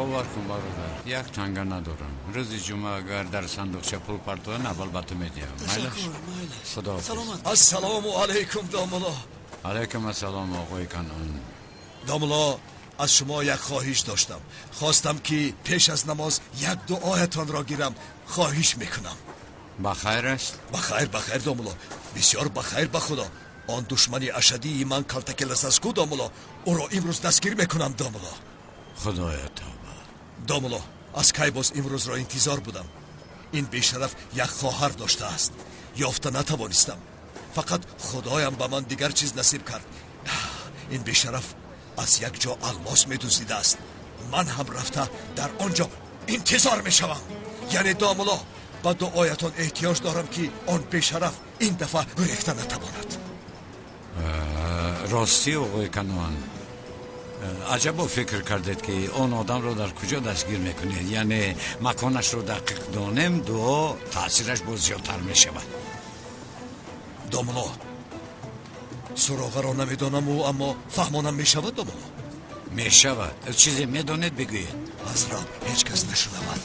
باور کن برادر، یک تنگه ندارم. روز جمعه اگر در صندوقچه پول پرتوان اول به تو میدیم. خدا سلامت. السلام علیکم داملا. علیکم السلام آقای کنعان. داملا، از شما یک خواهش داشتم. خواستم که پیش از نماز یک دعایتان را گیرم. خواهش میکنم. بخیر است؟ بخیر داملا، بسیار بخیر. به خدا. آن دشمنی اشدی من کالتک لساسکو داملا، او را امروز دستگیر میکنم داملا. خدایا توبه. داملا، از کی باز امروز را انتظار بودم. این بیشرف یک خواهر داشته است. یافته نتوانستم. فقط خدایم به من دیگر چیز نصیب کرد. این بیشرف از یک جا الماس میدوزیده است. من هم رفته در آنجا انتظار میشوم. یعنی داملا، با دعایتان احتیاج دارم که آن بیشرف این دفعه ریخته نتواند. راستی آقای کنعان، عجب فکر کردید که آن آدم رو در کجا دستگیر میکنید؟ یعنی مکانش رو دقیق دانیم، دعا تاثیرش باز زیادتر میشود. داملا، سراغه را نمیدانم و اما فهمانم میشود. داملا میشود. چیزی میدانید بگویید. از را هیچ کس نشنود.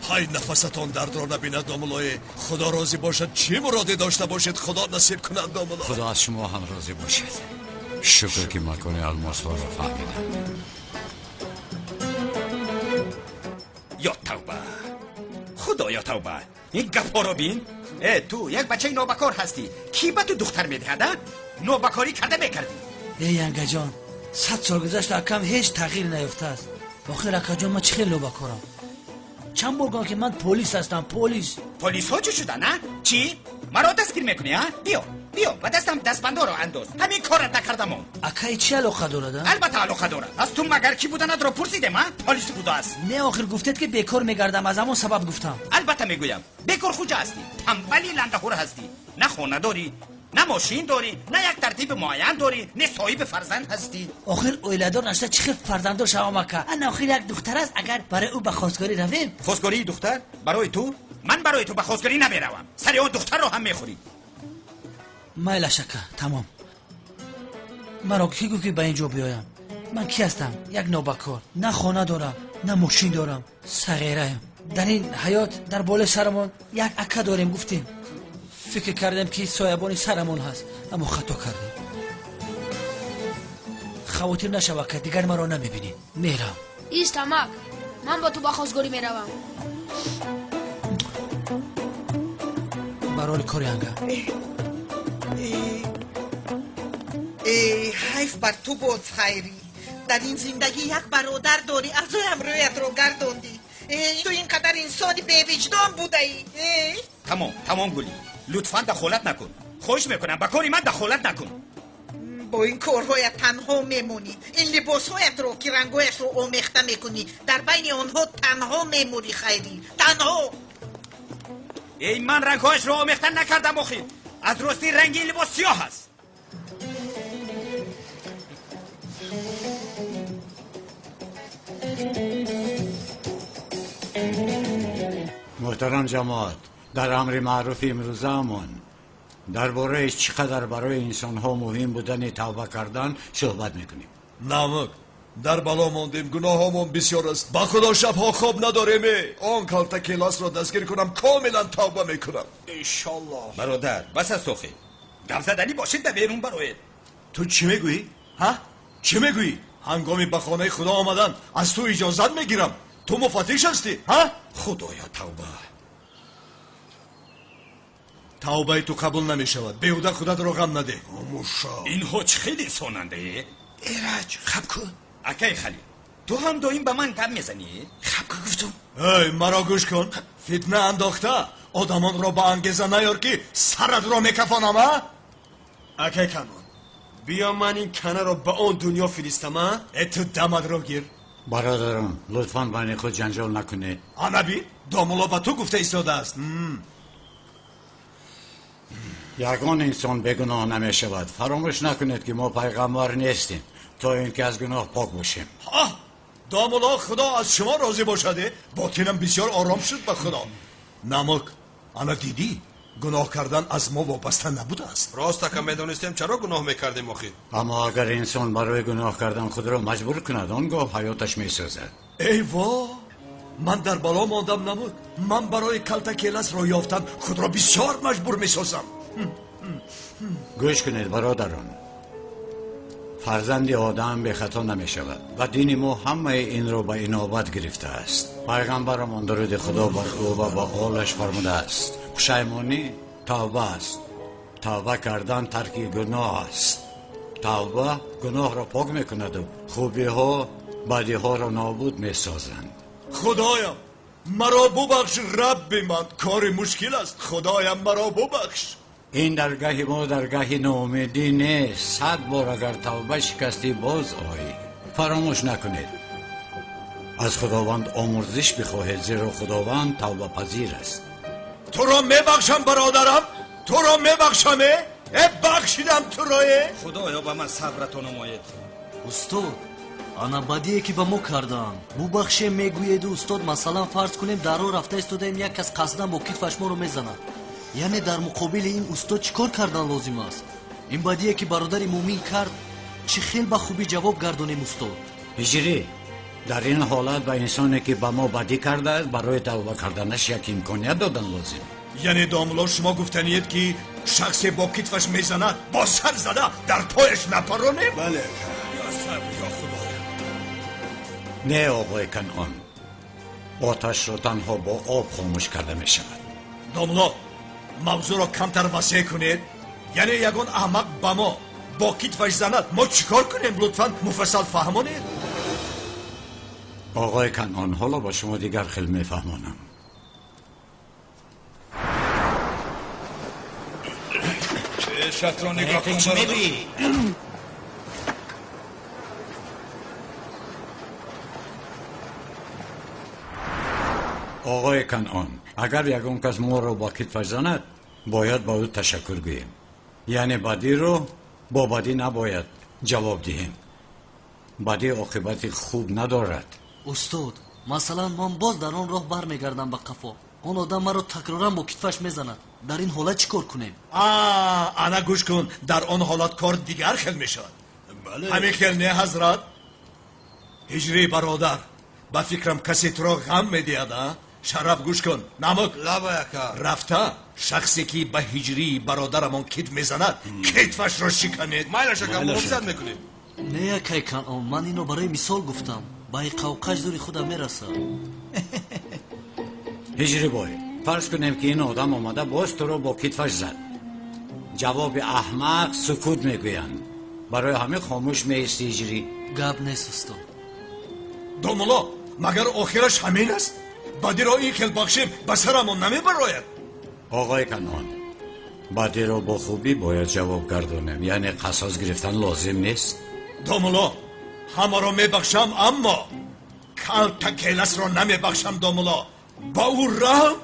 های نفستان درد را نبیند داملای. خدا راضی باشد. چی مرادی داشته باشید خدا نصیب کند داملا. خدا از شما هم راضی باشد. شکر که مکان الماس را فهمیدم. یا توبه، خدا یا توبه. این گپا رو بین. تو یک بچه نوبکار هستی. کی به تو دختر میدهده؟ نوبکاری کرده میکردی. ینگه جان، 100 سال گذشت اکم هیچ تغییر نیفته است. آخر اکا جان، من چه خیلی نوبکارم. چند بار که من پلیس هستم. پلیس ها چه شده نه؟ چی؟ مرا دستگیر میکنی ها؟ بیا و دستم دستبنده رو انداز. همین کارت نکردم. اکای چی علاقه دارد؟ البته علاقه دارد. از تو مگر کی بودند رو پرسیدم ها؟ پلیس بوده است. نه آخر گفتید که بیکار میگردم، از همون سبب گفتم. البته میگویم بیکار کجا هستی؟ تنبلی لندهور هستی. نه خونه داری، نه ماشین داری، نه یک ترتیب معین داری، نه صاحب فرزند هستی. آخر اویلادار نشده چه فرزندار شما مکه. انا آخر یک دختر است. اگر برای او به خواستگاری رویم. خواستگاری دختر برای تو؟ من برای تو به خواستگاری نمیروم. سر اون دختر رو هم میخوری. مایل شکه تمام. مرا کی گفت که به اینجا بیایم؟ من کی هستم؟ یک نوبکار. نه خانه دارم، نه ماشین دارم. صغیره‌ام. در این حیات در بالای سرمان یک اکه داریم. گفتیم فکر کردم که سایبانی سرمون هست، اما خطا کردیم. خواطر نشوه که دیگر مرا نمیبینی. میرم. ایستمک، من با تو به خواستگاری میروم. برای کاری انگه. حیف بر تو بود خیری. در این زندگی یک برادر داری، از هم رویت رو گردوندی. تو اینقدر انسانی بی وجدان بوده ای. تمام گلی، لطفاً دخالت نکن. خواهش میکنم با کاری من دخالت نکن. با این کارهایت تنها میمونی. این لباسهایت رو که رنگهایش رو آمیخته میکنی، در بین آنها تنها میمونی خیری. تنها. من رنگهایش رو آمیخته نکردم آخر. از راستی رنگ این لباس سیاه هست. محترم جماعت، در امر معروف امروزمون درباره چقدر برای انسان ها مهم بودن توبه کردن صحبت میکنیم. نمک در بلا ماندیم، گناهامون بسیار است. با خدا شبها خواب نداریم. آن کالت کلاس را دستگیر کنم کاملا توبه میکنم انشالله. برادر بس از توخی گم زدنی باشید در بیرون برای. تو چی میگویی؟ ها؟ چی میگویی؟ هنگامی به خانه خدا آمدن از تو اجازت میگیرم. تو مفتش هستی؟ ها؟ خدایا توبه. توبه تو قبول نمیشود. بیهوده خودت رو غم نده. خاموشا. اینها چه خیلی ساننده؟ ایرج خب کن. اکای خلی، تو هم دایم به من گم میزنی؟ خب کن گفتم. ای مرا گوش کن. فتنه انداخته آدمان را به انگیزه نیار که سرت را میکفانم. ها؟ اکای کنون بیا من این کنه را به اون دنیا فریستم. تو دمت را گیر. برادران لطفاً بین خود جنجال نکنید. آنبی داملا به تو گفته ایستاده است. یگان انسان به گناه نمی شود. فراموش نکنید که ما پیغمبر نیستیم تا اینکه از گناه پاک باشیم. دامولا خدا از شما راضی باشده. باطنم بسیار آرام شد به خدا. نمک انا دیدی گناه کردن از ما وابسته نبوده است. راست که میدونستیم چرا گناه میکردیم آخه. اما اگر انسان برای گناه کردن خود را مجبور کند آنگاه حیاتش میسازد. ای وا، من در بالا ماندم نمک. من برای کلتکیلس را یافتن خود را بسیار مجبور میسازم. گوش کنید برادران، فرزند آدم به خطا نمی شود و دین ما همه این رو به انابت گرفته است. پیغمبرمان درود خدا بر او و با آلش فرموده است پشیمانی توبه است. توبه کردن ترک گناه است. توبه گناه را پاک میکند و خوبی ها بدی ها را نابود میسازند. خدایم مرا ببخش رب من، کار مشکل است. خدایم مرا ببخش. این درگاه ما درگاه ناامیدی نیست. 100 بار اگر توبه شکستی باز آیی. فراموش نکنید از خداوند آمرزش بخواهید زیرا خداوند توبه پذیر است. تو را میبخشم برادرم، تو را میبخشم. بخشیدم تو را. خدایا با من صبرتو نماید. استاد انا بدیه که با ما کردن ببخشه میگوید استاد. مثلا فرض کنیم در راه رفته استودیم یک کس قصدن با کتفش ما رو میزنه، یعنی در مقابل این استاد چیکار کردن لازم است؟ این بدیه که برادر مومین کرد چه خیلی با خوبی جواب گردونیم استاد. هجری در این حالت به انسانی که به ما بدی کرده است برای توبه کردنش یک امکانیت دادن لازم. یعنی داملا شما گفتنید که شخصی با کتفش میزند با سر زده در پایش نپرانیم؟ بله. یا سر یا خدا. نه آقای کنعان، آتش را تنها با آب خاموش کرده می شود. داملا موضوع را کمتر وسیع کنید. یعنی یگان احمق با ما با کتفش زند ما چیکار کنیم؟ لطفا مفصل فهمانید. آقای کنعان حالا با شما دیگر خیلی میفهمانم. چشت را نگاه کن برادر. آقای کنعان اگر یگان کس ما رو با کتفش زند باید با او تشکر گوییم. یعنی بدی رو با بدی نباید جواب دهیم. بدی عاقبت خوب ندارد. استاد مثلا من باز در آن راه برمیگردم به قفا، آن آدم مرا تکرارا با کتفش میزند، در این حالت چیکار کنیم؟ انا گوش کن، در آن حالت کار دیگر خیل میشد. بله. همین خیل نه حضرت. هجری برادر با فکرم کسی تو را غم میدهد. شرف گوش کن نمک رفته شخصی که به هجری برادرمان کتف میزند کتفش را شکنید. مایلش که مفسد میکنیم. نه کی کنعان، من اینو برای مثال گفتم، با این قوقش دوری خودم میرسه. هجری بای فرض کنیم که این آدم آمده باز تو رو با کتفش زد. جواب احمق سکوت میگویند. برای همه خاموش میستی هجری. گپ نیست استاد. دوملا مگر آخرش همین است؟ بدی را این خیل بخشیم به سرمون نمیبراید. آقای کنعان بدی رو با خوبی باید جواب گردونیم. یعنی قصاص گرفتن لازم نیست. دوملا همه را میبخشم اما کلتکیلس را نمیبخشم. دوملا با او رحم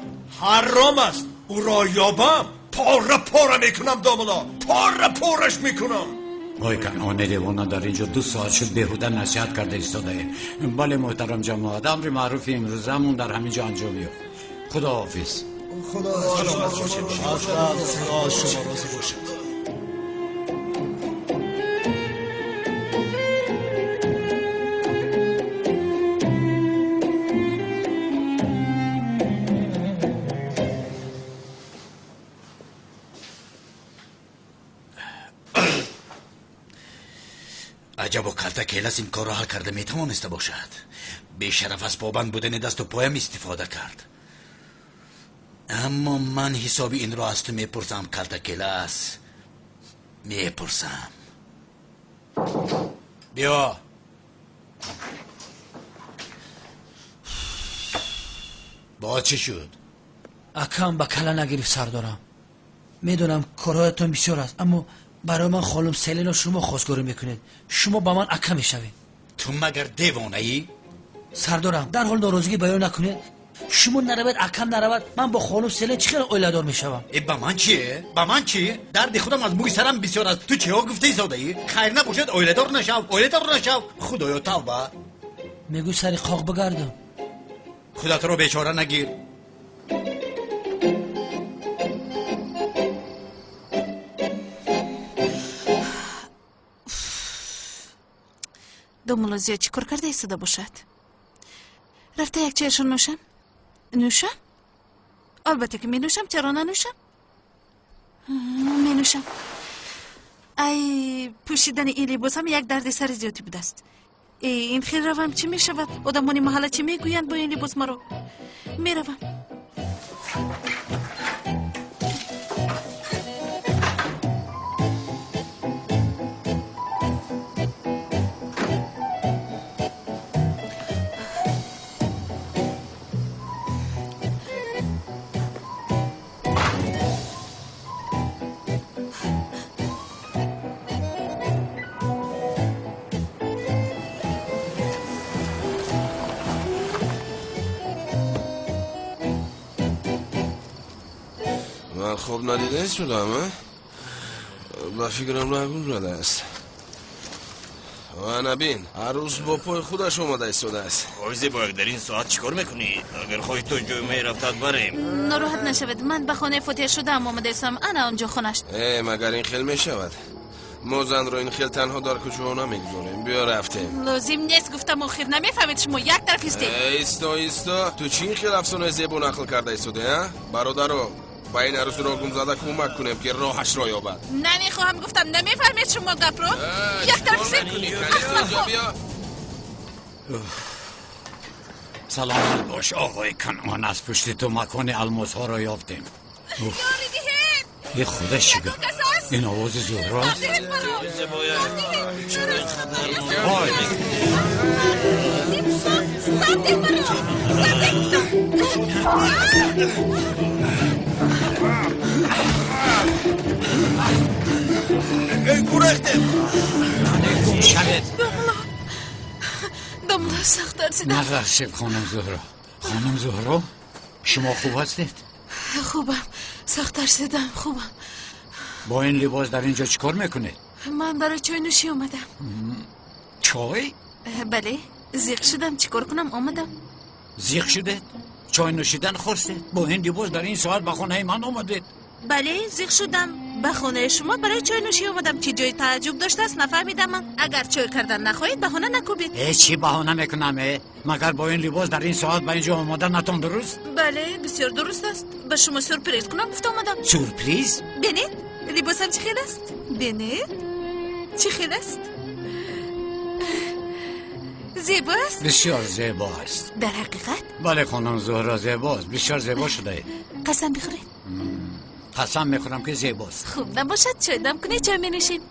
حرام است. او را یابم پاره میکنم. دوملا پارش میکنم. آقای کنعان دیوانه در اینجا 2 ساعت شد بیهوده نصیحت کرده ایستاده. بله محترم جماعت، امر معروف امروزمون در همینجا انجام یافت. خدا حافظ. خدا شما راضی باشد. عجب و کلتکیلس این کار را حل کرده میتوانسته باشد. بیشرف از پابند بودن دست و پایم استفاده کرد. اما من حساب این را از تو میپرسم کلتکیلس، میپرسم. بیا. با چی شد؟ اکم با کلا نگرفت سردارم. میدونم کارهایتون بسیار است اما برای من خانم سلینا شما خواستگاری میکنید. شما با من اکم میشوید. تو مگر دیوانه ای؟ سردارم در حال ناراضگی بیان نکنید. شما نرود اکم نرود من با خانم سله چی خیلی اویلادار میشوم. با من چیه؟ با من چی؟ درد خودم از موی سرم بسیار است. تو چه ها گفته زاده ای؟ خیر نباشد اویلادار نشو. خدایا توبه. میگو سری خاک بگردم. خودت رو بیچاره نگیر. دومولا زیاد چی کار کرده ایستاده باشد؟ رفته یک چایشون نوشم؟ نوشم؟ البته که می نوشم. چرا ننوشم؟ می نوشم. ای پوشیدن این لباس هم یک درد سر زیادی بوده است. این خیلی روم چی می شود؟ آدمانی محله چی می گویند با این لباس مرا؟ می روم. خب ندیده شدم با فکرم نگون رده است و نبین هر روز با پای خودش اومده ایستاده است. آیزی باید در این ساعت چیکار میکنی؟ اگر خواهی تو جمعه رفتت بریم. ناراحت نشود من به خانه فوتیه شدم آمده ایستم انا آنجا خونش. مگر این خیل میشود؟ ما زن رو این خیل تنها در کوچه ها نمیگذاریم. بیا رفتیم. لازم نیست گفتم آخر نمیفهمید شما یک طرف ایستی. ایستا تو چی این خیل افسانه زیبا نقل کرده ایستاده برادرو؟ با این عروس را گم زده کمک کنیم که راهش را یابد. نمیخواهم گفتم نمیفهمید شما گپ رو. یک طرف سلام باش آقای کنعان، از پشت تو مکان الماس ها را یافتیم. یه خودش چی گفت؟ این آواز زهرا است؟ گرفتم. گم شود. دوملا سخت ترسیدم. نترسید خانم زهرا. خانم زهرا شما خوب هستید؟ خوبم. سخت ترسیدم. خوبم. با این لباس در اینجا چیکار میکنید؟ من برای چای نوشی اومدم. چای؟ بله زیق شدم چیکار کنم آمدم. زیق شده؟ چای نوشیدن خواستید؟ با این لباس در این ساعت به خانه من آمدید؟ بله زیق شدم به خانه شما برای چای نوشی اومدم. چی جای تعجب داشته است نفهمیدم من. اگر چای کردن نخواهید بهانه نکوبید. چی بهانه میکنم؟ مگر با این لباس در این ساعت به اینجا آمدن نتون درست؟ بله بسیار درست است. به شما سورپریز کنم گفت آمدم. سورپریز؟ ببینید لباسم چه خیلی است. ببینید چه خیلی است. زیباست؟ بسیار زیبا است. در حقیقت؟ بله خانم زهرا زیباست. بسیار زیبا شده. قسم بخورید؟ قسم میخورم که زیباست. خوب نباشد چای دم کنید چای می‌نوشید.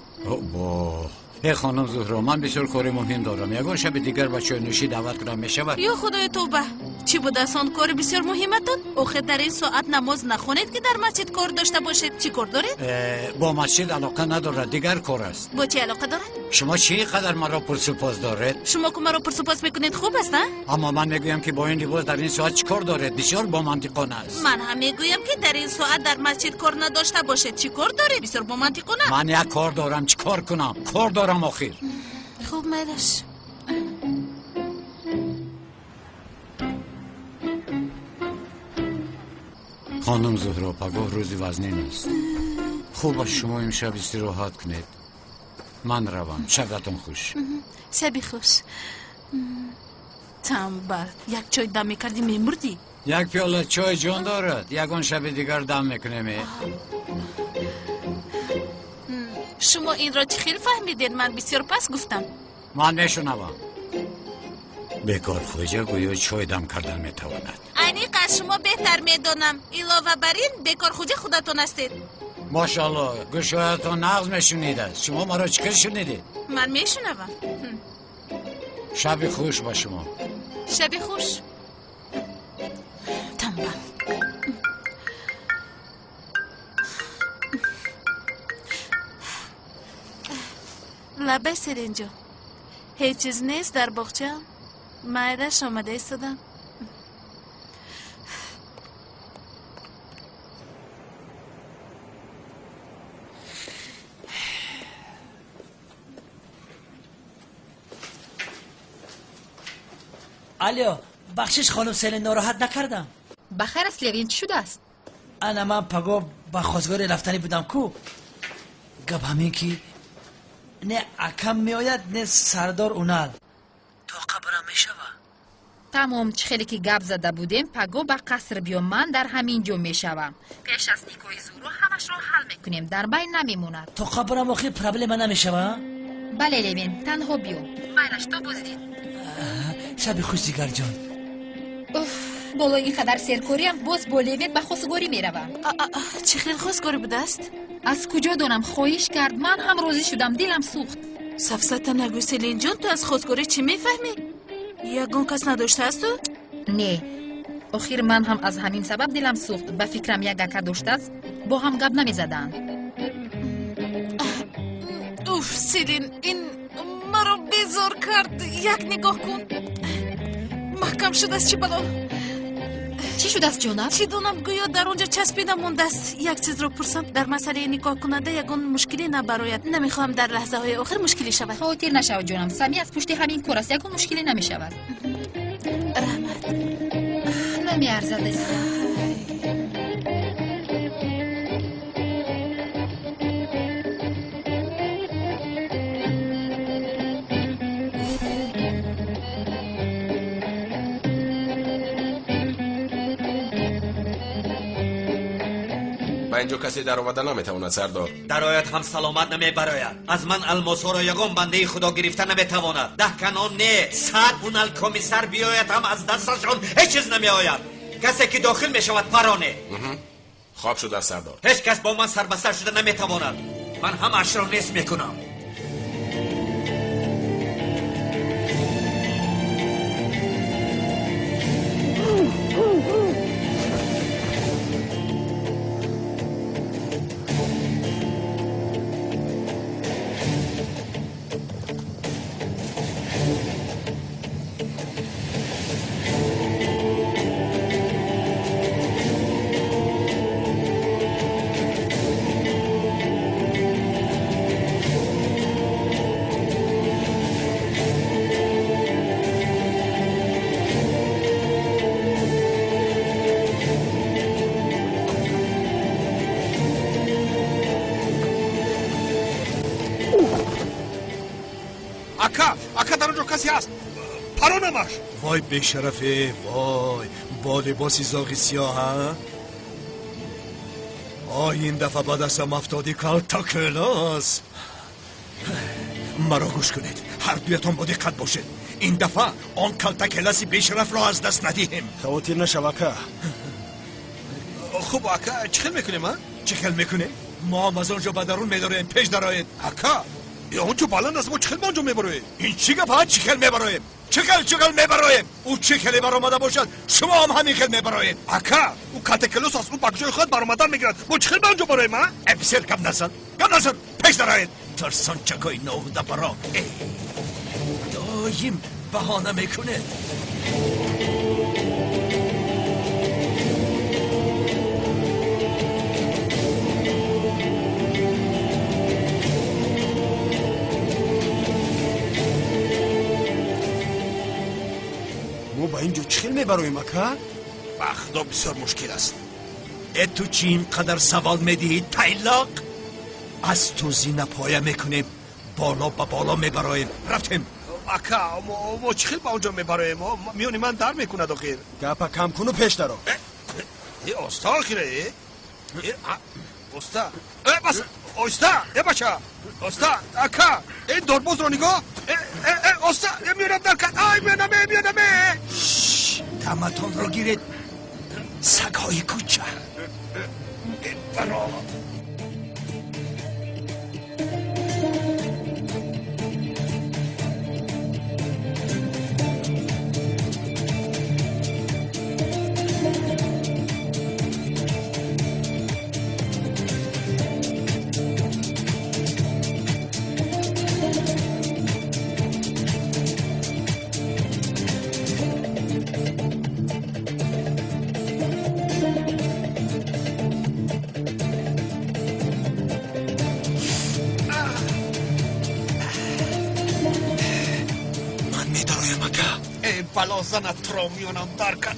خانم زهرا من بسیار کار مهم دارم. یگان شب دیگر با چای نوشی دعوت کنم میشود؟ یا خدای توبه چی بود آسان کار بسیار مهمتون؟ آخه در این ساعت نماز نخونید که در مسجد کار داشته باشید. چی کار دارید؟ با مسجد علاقه ندارد. دیگر کار است. با چی علاقه دارد؟ شما چی قدر مرا پرسپاس دارید؟ شما که مرا پرسپاس میکنید خوب است نه؟ اما من میگویم که با این لباس در این ساعت چی کار دارید؟ بسیار با منطقانه است. من هم میگویم که در این ساعت در مسجد کار نداشته باشید. چی کار دارید؟ بسیار با منطقانه. من یک کار دارم. چی کار کنم؟ کار دارم آخر. خوب میلش. خانم زهرا پگاه روزی وزنین است. خوب است شما امشب استراحت کنید. من روم. شبتون خوش. شبی خوش. تنبل یک چای دم میکردی میمردی. یک پیاله چای جان دارد. یگان شب دیگر دم میکنیم. شما این را چی خیلی فهمیدید؟ من بسیار پس گفتم. من میشنوم. بکار خوجه گویا چای دم کردن میتواند. اینقدر شما بهتر میدانم. علاوه بر این بکار خوجه خودتون هستید. ماشاءالله گوشهایتان نغز میشنید است. شما مرا چیکار شنیدید؟ من میشنوم. شب خوش با شما. شب خوش. تنبل. لبه سرینجا هیچ چیز نیست در باغچه. مایدش آمده ایستادم. الو بخشش خانم سلین ناراحت نکردم. بخیر است لوین چی شده است؟ انا من پگاه با خواستگاری رفتنی بودم کو. گپ همین کی نه اکم میآید نه سردار اونال تا قبرم میشوه. تمام خیلی که گپ زده بودیم پگاه با قصر بیام من در همین جا میشوم. پیش از نیکوی زورو همش رو حل میکنیم در بین نمیموند. تا قبرم آخی پرابلم نمیشوه؟ بله لوین تنها بیام. خیرش تو بزدید. شب خوش دیگر جان. بالا اینقدر سرکاریم باز با لوین به خواستگاری میروم. چه خیلی خواستگاری بوده است؟ از کجا دانم خواهش کرد من هم راضی شدم دلم سوخت. سفسطه نگو سلین جان تو از خواستگاری چی میفهمی؟ یگان کس نداشته است تو؟ نه آخر من هم از همین سبب دلم سوخت. به فکرم یک اکا داشته است با هم گپ نمیزدن. اوف سلین این مرا بیزار کرد. یک نگاه کن محکم شده است. چی بلا چی شده است جانم؟ چی دونم گویا در اونجا چسبیده مونده است. یک چیز رو پرسم در مسئله نکاح کننده یگان مشکلی نبراید. نمیخوام در لحظه های آخر مشکلی شود. خاطر نشو جانم سمی از پشت همین کار است یگان مشکلی نمیشود. رحمت نمیارزد است. با اینجا کسی در آمده نمیتواند سردار. درایت هم سلامت نمیبراید. از من الماسا را یگان بنده خدا گرفته نمیتواند. 10 کنون نه 100 اونال کمیسر بیاید هم از دستشان هیچ چیز نمیآید. کسی که داخل میشود پرانه. خواب شده سردار. هیچ کس با من سر به سر شده نمیتواند. من هم اش را نیست میکنم. اکا در اونجا کسی هست. پرانمش. وای بیشرفه وای با لباسی زاغی سیاه ها. این دفعه با دستم افتادی کالتا کلاس. مرا گوش کنید هر دویتان با دقت باشید. این دفعه آن کالتا کلاسی بیشرف را از دست ندهیم. خواهی نشو اکا. خوب اکا چه خیل میکنیم ها؟ چه خیل میکنیم؟ ما هم از اونجا به درون میداریم پیش درایید. اکا اونجا بلند است ما چه خیل ما اونجا میبرویم؟ این چی گفت ها چه خیل میبرویم؟ چه خیل میبرویم؟ او چه خیلی برآمده باشد شما هم همین خیل میبروید. اکا او کالتا کلاس است او بکجای خود برآمدن میگیرد. ما چه خیل ما اونجا برویم ها؟ افسر کم نزن پیش درایید. ترسان چکای ناوده برا دایم بهانه میکنه. ما با اینجا چخیل میبرویم اکا؟ بخدا بسیار مشکل است. تو چی اینقدر سوال میدهی تایلاق؟ از تو زینه پایه میکنیم بالا با بالا میبرایم. رفتیم. اکا ما چخیل با اونجا میبرایم میونی من در میکنه داخل. گپا کم کنو پیش درو. ای استا خیره استا بس استا بچه استا اکا این دوربوز رو نگاه. استا میونم در کن. میونم تمتون رو گیرید سگهای کوچه برا. اکا ای بلا زنت را میانم درکن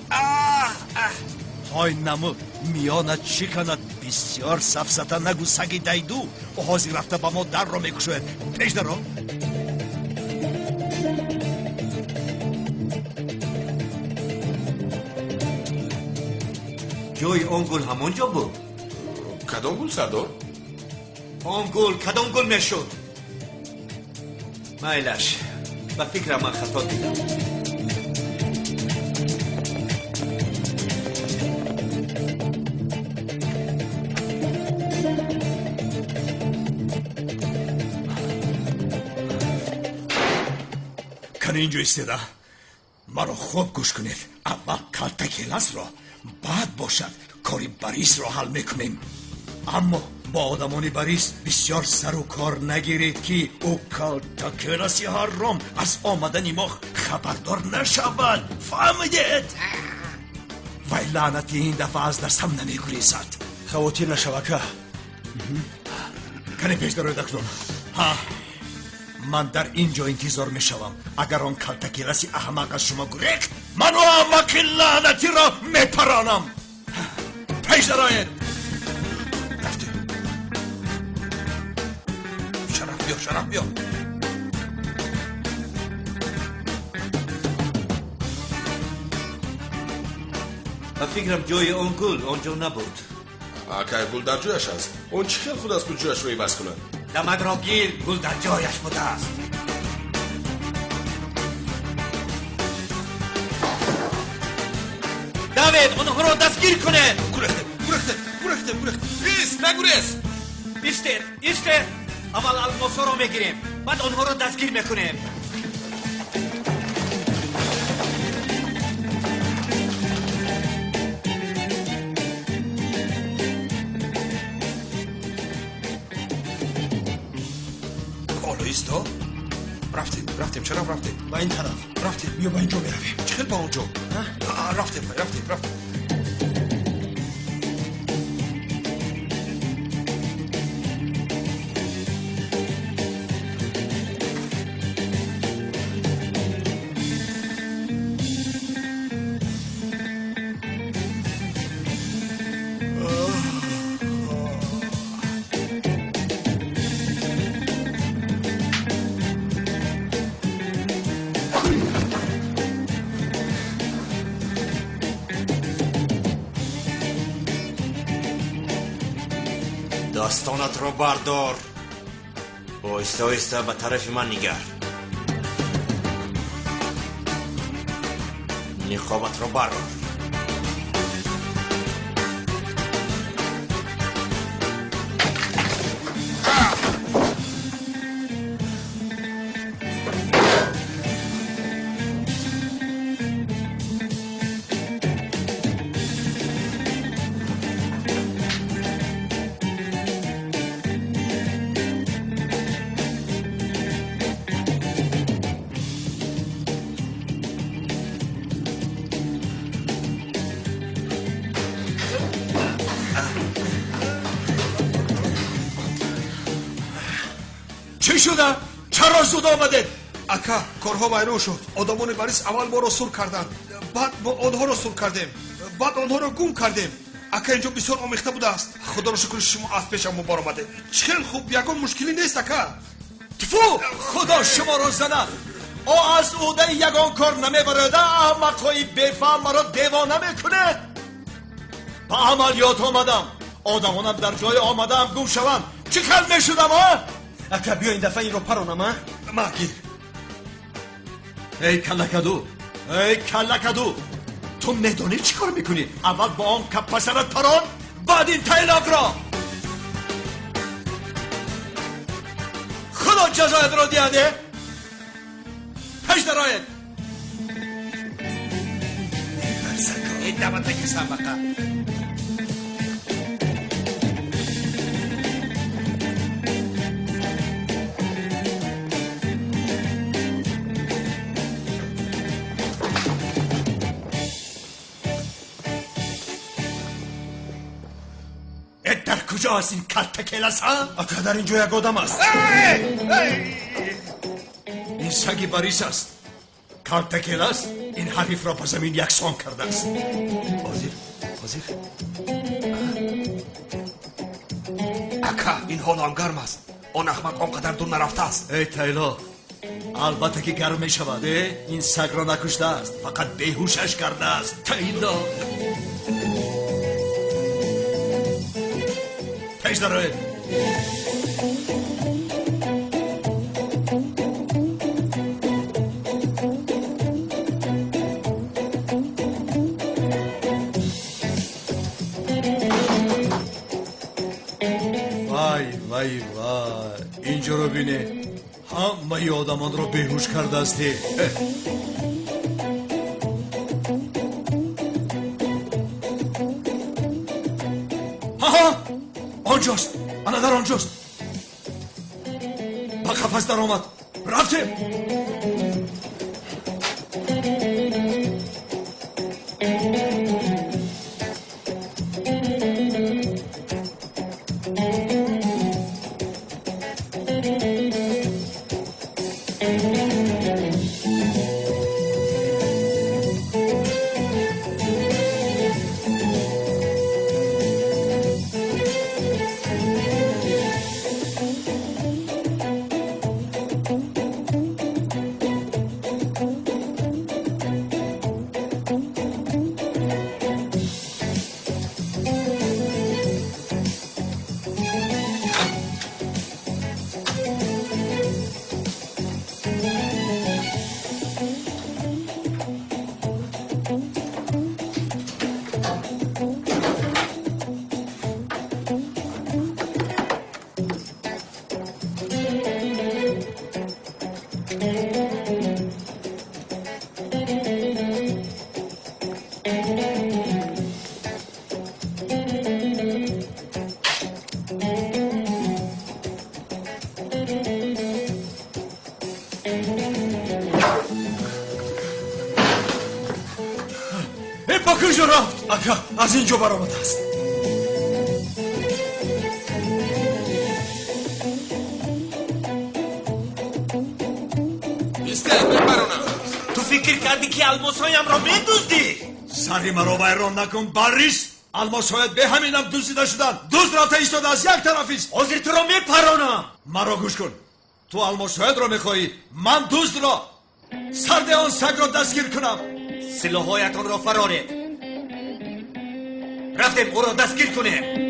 های نمو میانت چی کند بسیار سفسطه نگو سگی دیدو او حاضی رفته با ما در را میکشوید پیش در را جوی اون گل همونجا بود. کدام گل سردار؟ اون گل کدام گل میشد؟ مایلش به فکر من خطا دیدم. کنه اینجا استیده مرا خوب گوش کنید اول کلتکیلس را بعد باشد کاری بریس را حل میکنیم اما با آدمانی بریس بسیار سر و کار نگیرید که او کلتکیلسی حرام از آمدن ما خبردار نشود فهمیدید؟ وای لعنتی این دفعه از دستم نمیگریزد خواتیر نشوکه کنه پیش دروی دکتر ها من در اینجا انتظار می شوم اگر آن کلتکیلسی احمق از شما گریخت من و احمق لعنتی را می پرانم پیش درآیید رفتی شرف بیا به فکرم جوی اون گل اونجا نبود. اکا گل در جایش است اون چی خیل خود است که جایش رو بس کنن دمد را گیر گل در جایش بوده است. دوید اونها رو دستگیر کنه. گرخته بیست نگریز ایستید اول الماسا رو میگیریم بعد اونها رو دستگیر میکنیم. ایستا رفتیم چرا رفتیم با این طرف رفتیم بیا با اینجا برویم چه با اونجا رفتیم دستانت رو بردار آهسته به طرف من نگر. نقابت رو بردار. چی شده؟ چرا زود آمدید؟ اکا کارها ویران شد آدمان بریس اول ما را سور کردند بعد ما آنها را سور کردیم بعد آنها را گم کردیم اکا اینجا بسیار آمیخته بوده است خدا را شکر شما از پیشم بار آمده خیلی خوب یگان مشکلی نیست اکا تفو خدا شما را زنه او از اوده یگان کار نمیبرده احمقهای بفهم مرا دیوانه میکنه با عملیات آمدم آدمانم در جای آمدم گم شوم چی خل میشدم ها؟ اکا بیا این دفعه این رو پرانم ها مگیر ای کلکدو تو میدونی چی کار میکنی؟ اول با آن کپ پسرت پران بعد این تیلاق را خدا جزایت را دیده پیش درآید این دمتکی سبقه در کجا است این کلتکیلس ها؟ اکا در اینجا یک آدم است این سگی بریس است کارتکیلاس این حریف را به زمین یکسان کرده است. حاضر اکا این حال هم گرم است. آن احمق آنقدر دور نرفته است. ای تایلا، البته که گرم می شود. این سگ را نکشته است، فقط بیهوشش کرده است. تایلا پیش داره. وای اینجا رو بینه، همه آدمان رو بیهوش کرده استی. ها آنجاست، انا در آنجاست. با قفس در آمد. رفتیم. با کجا رفت؟ اکا از اینجا برآمده است. تو فکر کردی که الماسهایم را میدزدی؟ سری مرا ویران نکن باریس. الماسهایت به همینم دزدیده شدن. دزد رفته ایستاده از یک طرفی است. حاضر تو را میپرانم. مرا گوش کن. تو الماسهایت را میخواهی، من دزد را سرد آن سگ را دستگیر کنم. سلاحهایتان را فرارید. رفتیم او را دستگیر کنیم.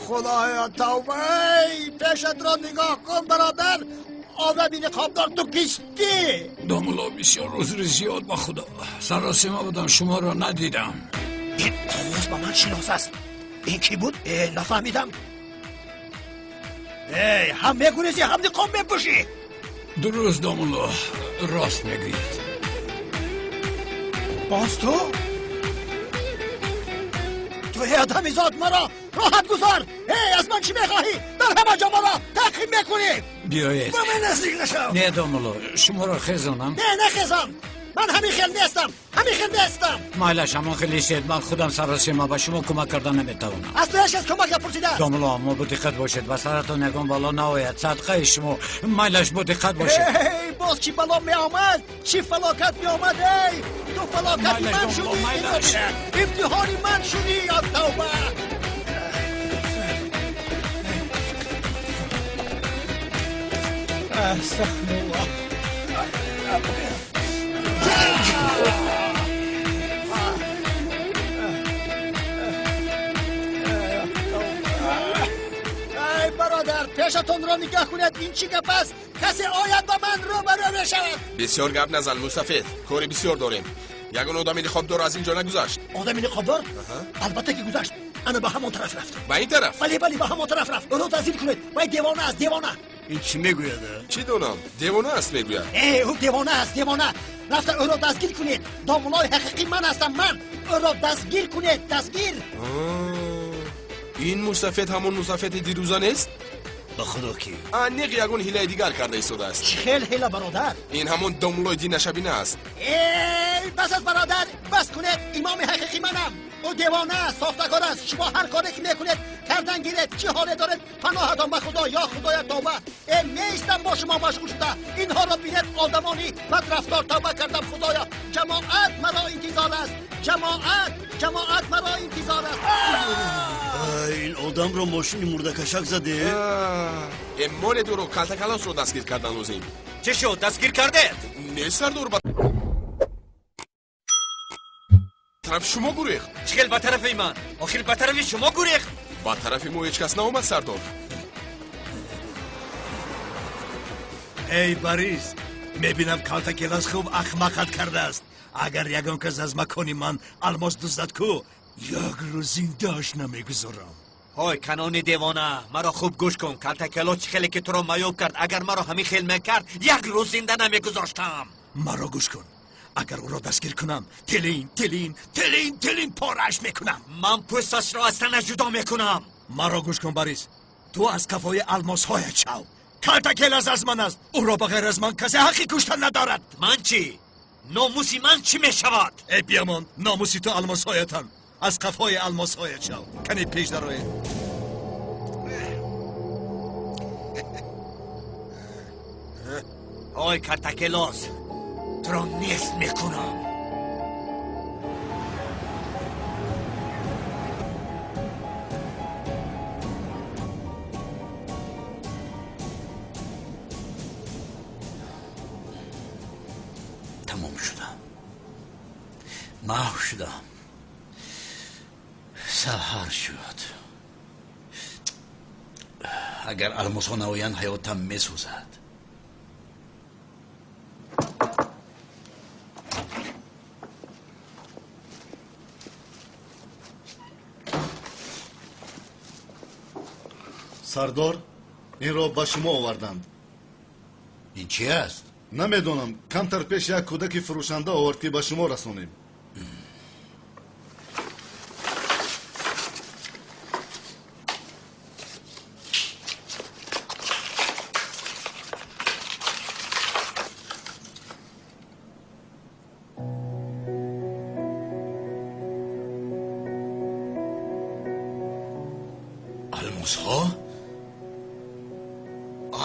خدایا توبه، پیشت را نگاه کن برادر. آدمی نقابدار تو کشتی. داملا بسیار عذر زیاد با خدا. سراسیمه بودم شما را ندیدم. این آواز با من شناس است. این کی بود؟ نفهمیدم. هم میگونیزی هم نقاب میپوشی. درست داملا، راست میگوید. باز تو آدمی زاد مرا راحت گذار. از من چی میخواهی؟ در همه جا مرا تعقیب میکنی. بیایید با من نزدیک نشو. نه داملا، شما را خیزانم. نه خیزان. من همین خیل نیستم. مایلا شما خیلی شد. من خودم سراسیمه به شما کمک کردن نمیتوانم. از تو هیچ کمک نپرسیده. داملا اما با دقت باشید و سرتون نگم بالا ناید. صدقه شما مایلش با دقت باشید. باز چی بلا می آمد؟ چی فلاکت می آمد؟ تو فلاکتی من شدی. امتحانی من شدی. یا توبه. استغفر الله. ای برادر، پیشتون را نگاه کنید. این چی گپ است؟ کسی آید با من روبرو بشود. بسیار گپ نزن مستفید. کاری بسیار داریم. یگان آدمی نقابدار از اینجا نگذشت. آدمی نقابدار؟ البته که گذشت. انا به همون طرف رفتم. به این طرف؟ بله به همون طرف رفت. او رو تذیر کنید. وای دیوانه است، دیوانه. این چی میگوید؟ چی دونم؟ دیوانه است میگوید. او دیوانه است، دیوانه. رفته او رو دستگیر کنید. دامولای حقیقی من هستم. من او رو دستگیر کنید. دستگیر. این مستفید همون مستفید دیروزا نیست؟ به خدا کی؟ انیق یگون هیله دیگر کرده ایستاده است. خیل هیله برادر. این همون دامولای دین شبینه است. پس از برادر بس کنید امام حقیقی منم او دیوانه است ساختگار است شما هر کاری که میکنید کردن گیرید چی حاله دارید پناهتان به خدا یا خدای توبه نیستم با شما مشغول شده اینها را بینید آدمانی بد رفتار توبه کردم خدایا جماعت مرا انتظار است جماعت مرا انتظار است این آدم را ماشین مرده کشک زده مال دو رو کلتا کلاس رو دستگیر کردن لازم چه شد دستگیر کرده؟ نه سردار طرف شما گریخت چخیل به طرف من آخر به طرف شما گریخت با طرف ما هیچ کس ناومد سردار ای باریس میبینم کالتا کلاس خوب اخمقت کرده است اگر یگان کس از مکانی من الماس دزدد کو یک روز زنده‌اش نمیگذارم های کنان دیوانه مرا خوب گوش کن کالتا کلاس چخیلی که تو را میوب کرد اگر مرا همین خیل میکرد یک روز زنده نمیگذاشتم مرا گوش کن اگر او را دستگیر کنم تلین پارش میکنم من پوستش را از تنش جدا میکنم مرا گوش کن باریس تو از کفای الماس هایت شو کالتا کلاس از من است او را بغیر از من کسی حقی کشتن ندارد من چی؟ ناموسی من چی میشود؟ ای بیامان ناموسی تو الماس هایتن از کفای الماس هایت شو کنی پیش دروی آی کالتا کلاس تو را نیست میکنم تمام شدم محو شدم سحر شد اگر الماس ها نویان حیاتم میسوزد سردار این را به شما آوردند این چی است؟ نمیدونم کمتر پیش یک کودک فروشنده آورد که به شما رسونیم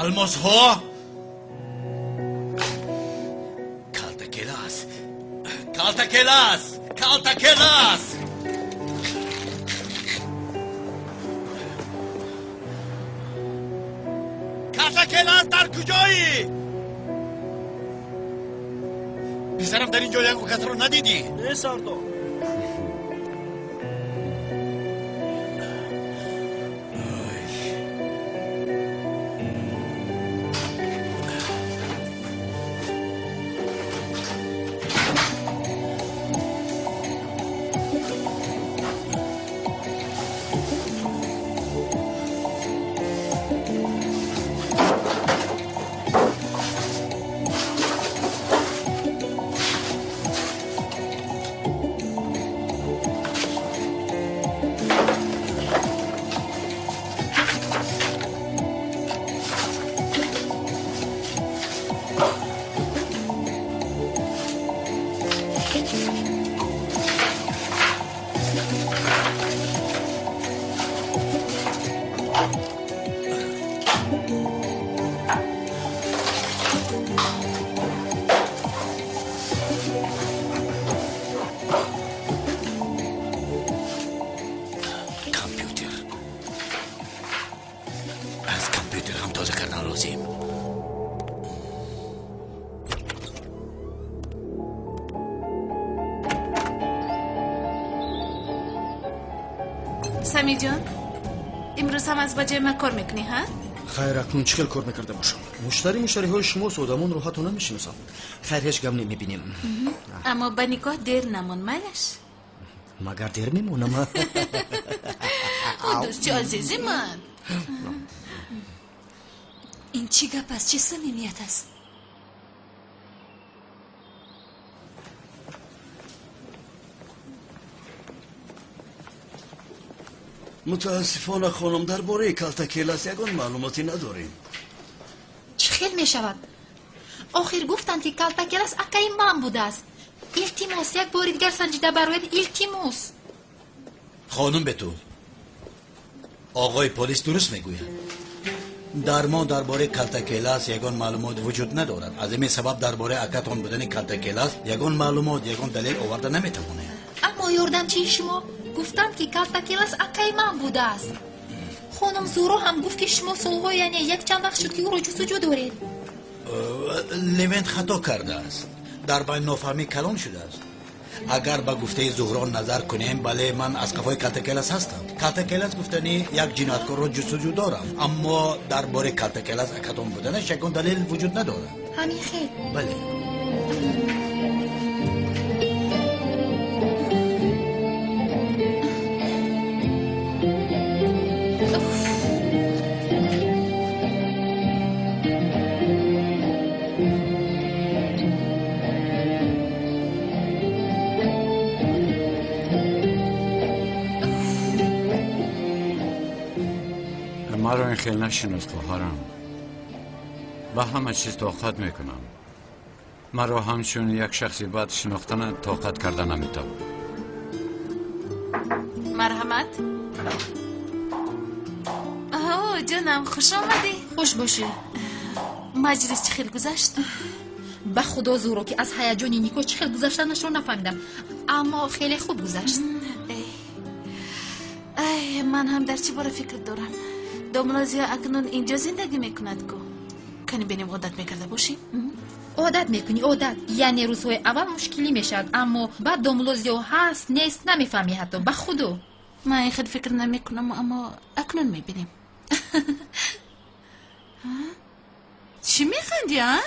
الماس ها؟ کالتا کلاس در کجایی؟ پسرم در اینجا یک کس رو ندیدی؟ نه سردار سمی جان امروز هم از بجای من کار میکنی ها؟ خیر اکنون چخیل کار میکرده باشم مشتری های شما سودمون رو حتی نمیشناسم خیر هیچ گم نمیبینیم اما به نکاح دیر نمون مالش مگر دیر میمونم دوستی عزیزی من این چی گپ است چه صمیمیت است متاسفانه خانم درباره کالتا کلاس یگان معلوماتی نداریم چه خیل می شود آخر گفتند که کالتا کلاس اکای من بوده است این التیموس یک بار دیگر سنجیده برایت التیموس. خانم بتول آقای پلیس درست میگوید در ما درباره کلتکیلاس یگان معلومات وجود ندارد از این سبب درباره اکاتون بودن کلتکیلاس یگان معلومات یگان دلیل آورده نمیتوانه اما یاردمچی شما گفتند که کلتکیلاس اکای من بوده است. خانم زورو هم گفت که شما سالها یعنی یک چند وقت شد که او را جستجو دارید. لوینت خطا کرده است در بین نافهمی کلان شده است. اگر با گفته زهران نظر کنیم بله من از قفای کلتکیلاس هستم. کلتکیلاس گفتنی یک جنایتکار را جستجو دارم اما درباره کلتکیلاس اکاتون بودنش یگان دلیل وجود ندارد. همین خیر. بله. مرا این خیلی نشناس خواهرم با همه چیز طاقت میکنم. مرا همچون یک شخصی بد شناختن طاقت کردن نمیتونم. مرحمت. اوه جانم خوش آمدی. خوش باشی. مجلس چه خیلی گذشت؟ به خدا زورو که از هیجان نیکو چه خیلی گذشتنش رو نفهمیدم اما خیلی خوب گذشت. ای من هم در چی باره فکر دارم. دوملازیا اکنون اینجا زندگی میکند کو کنی بینیم عادت میکرده باشیم. عادت میکنی عادت یعنی روزهای اول مشکلی میشد اما بعد دوملازیا هست نیست نمیفهمی حتی به خدا. من این خیلی فکر نمیکنم اما اکنون میبینیم. چی میخندی ها؟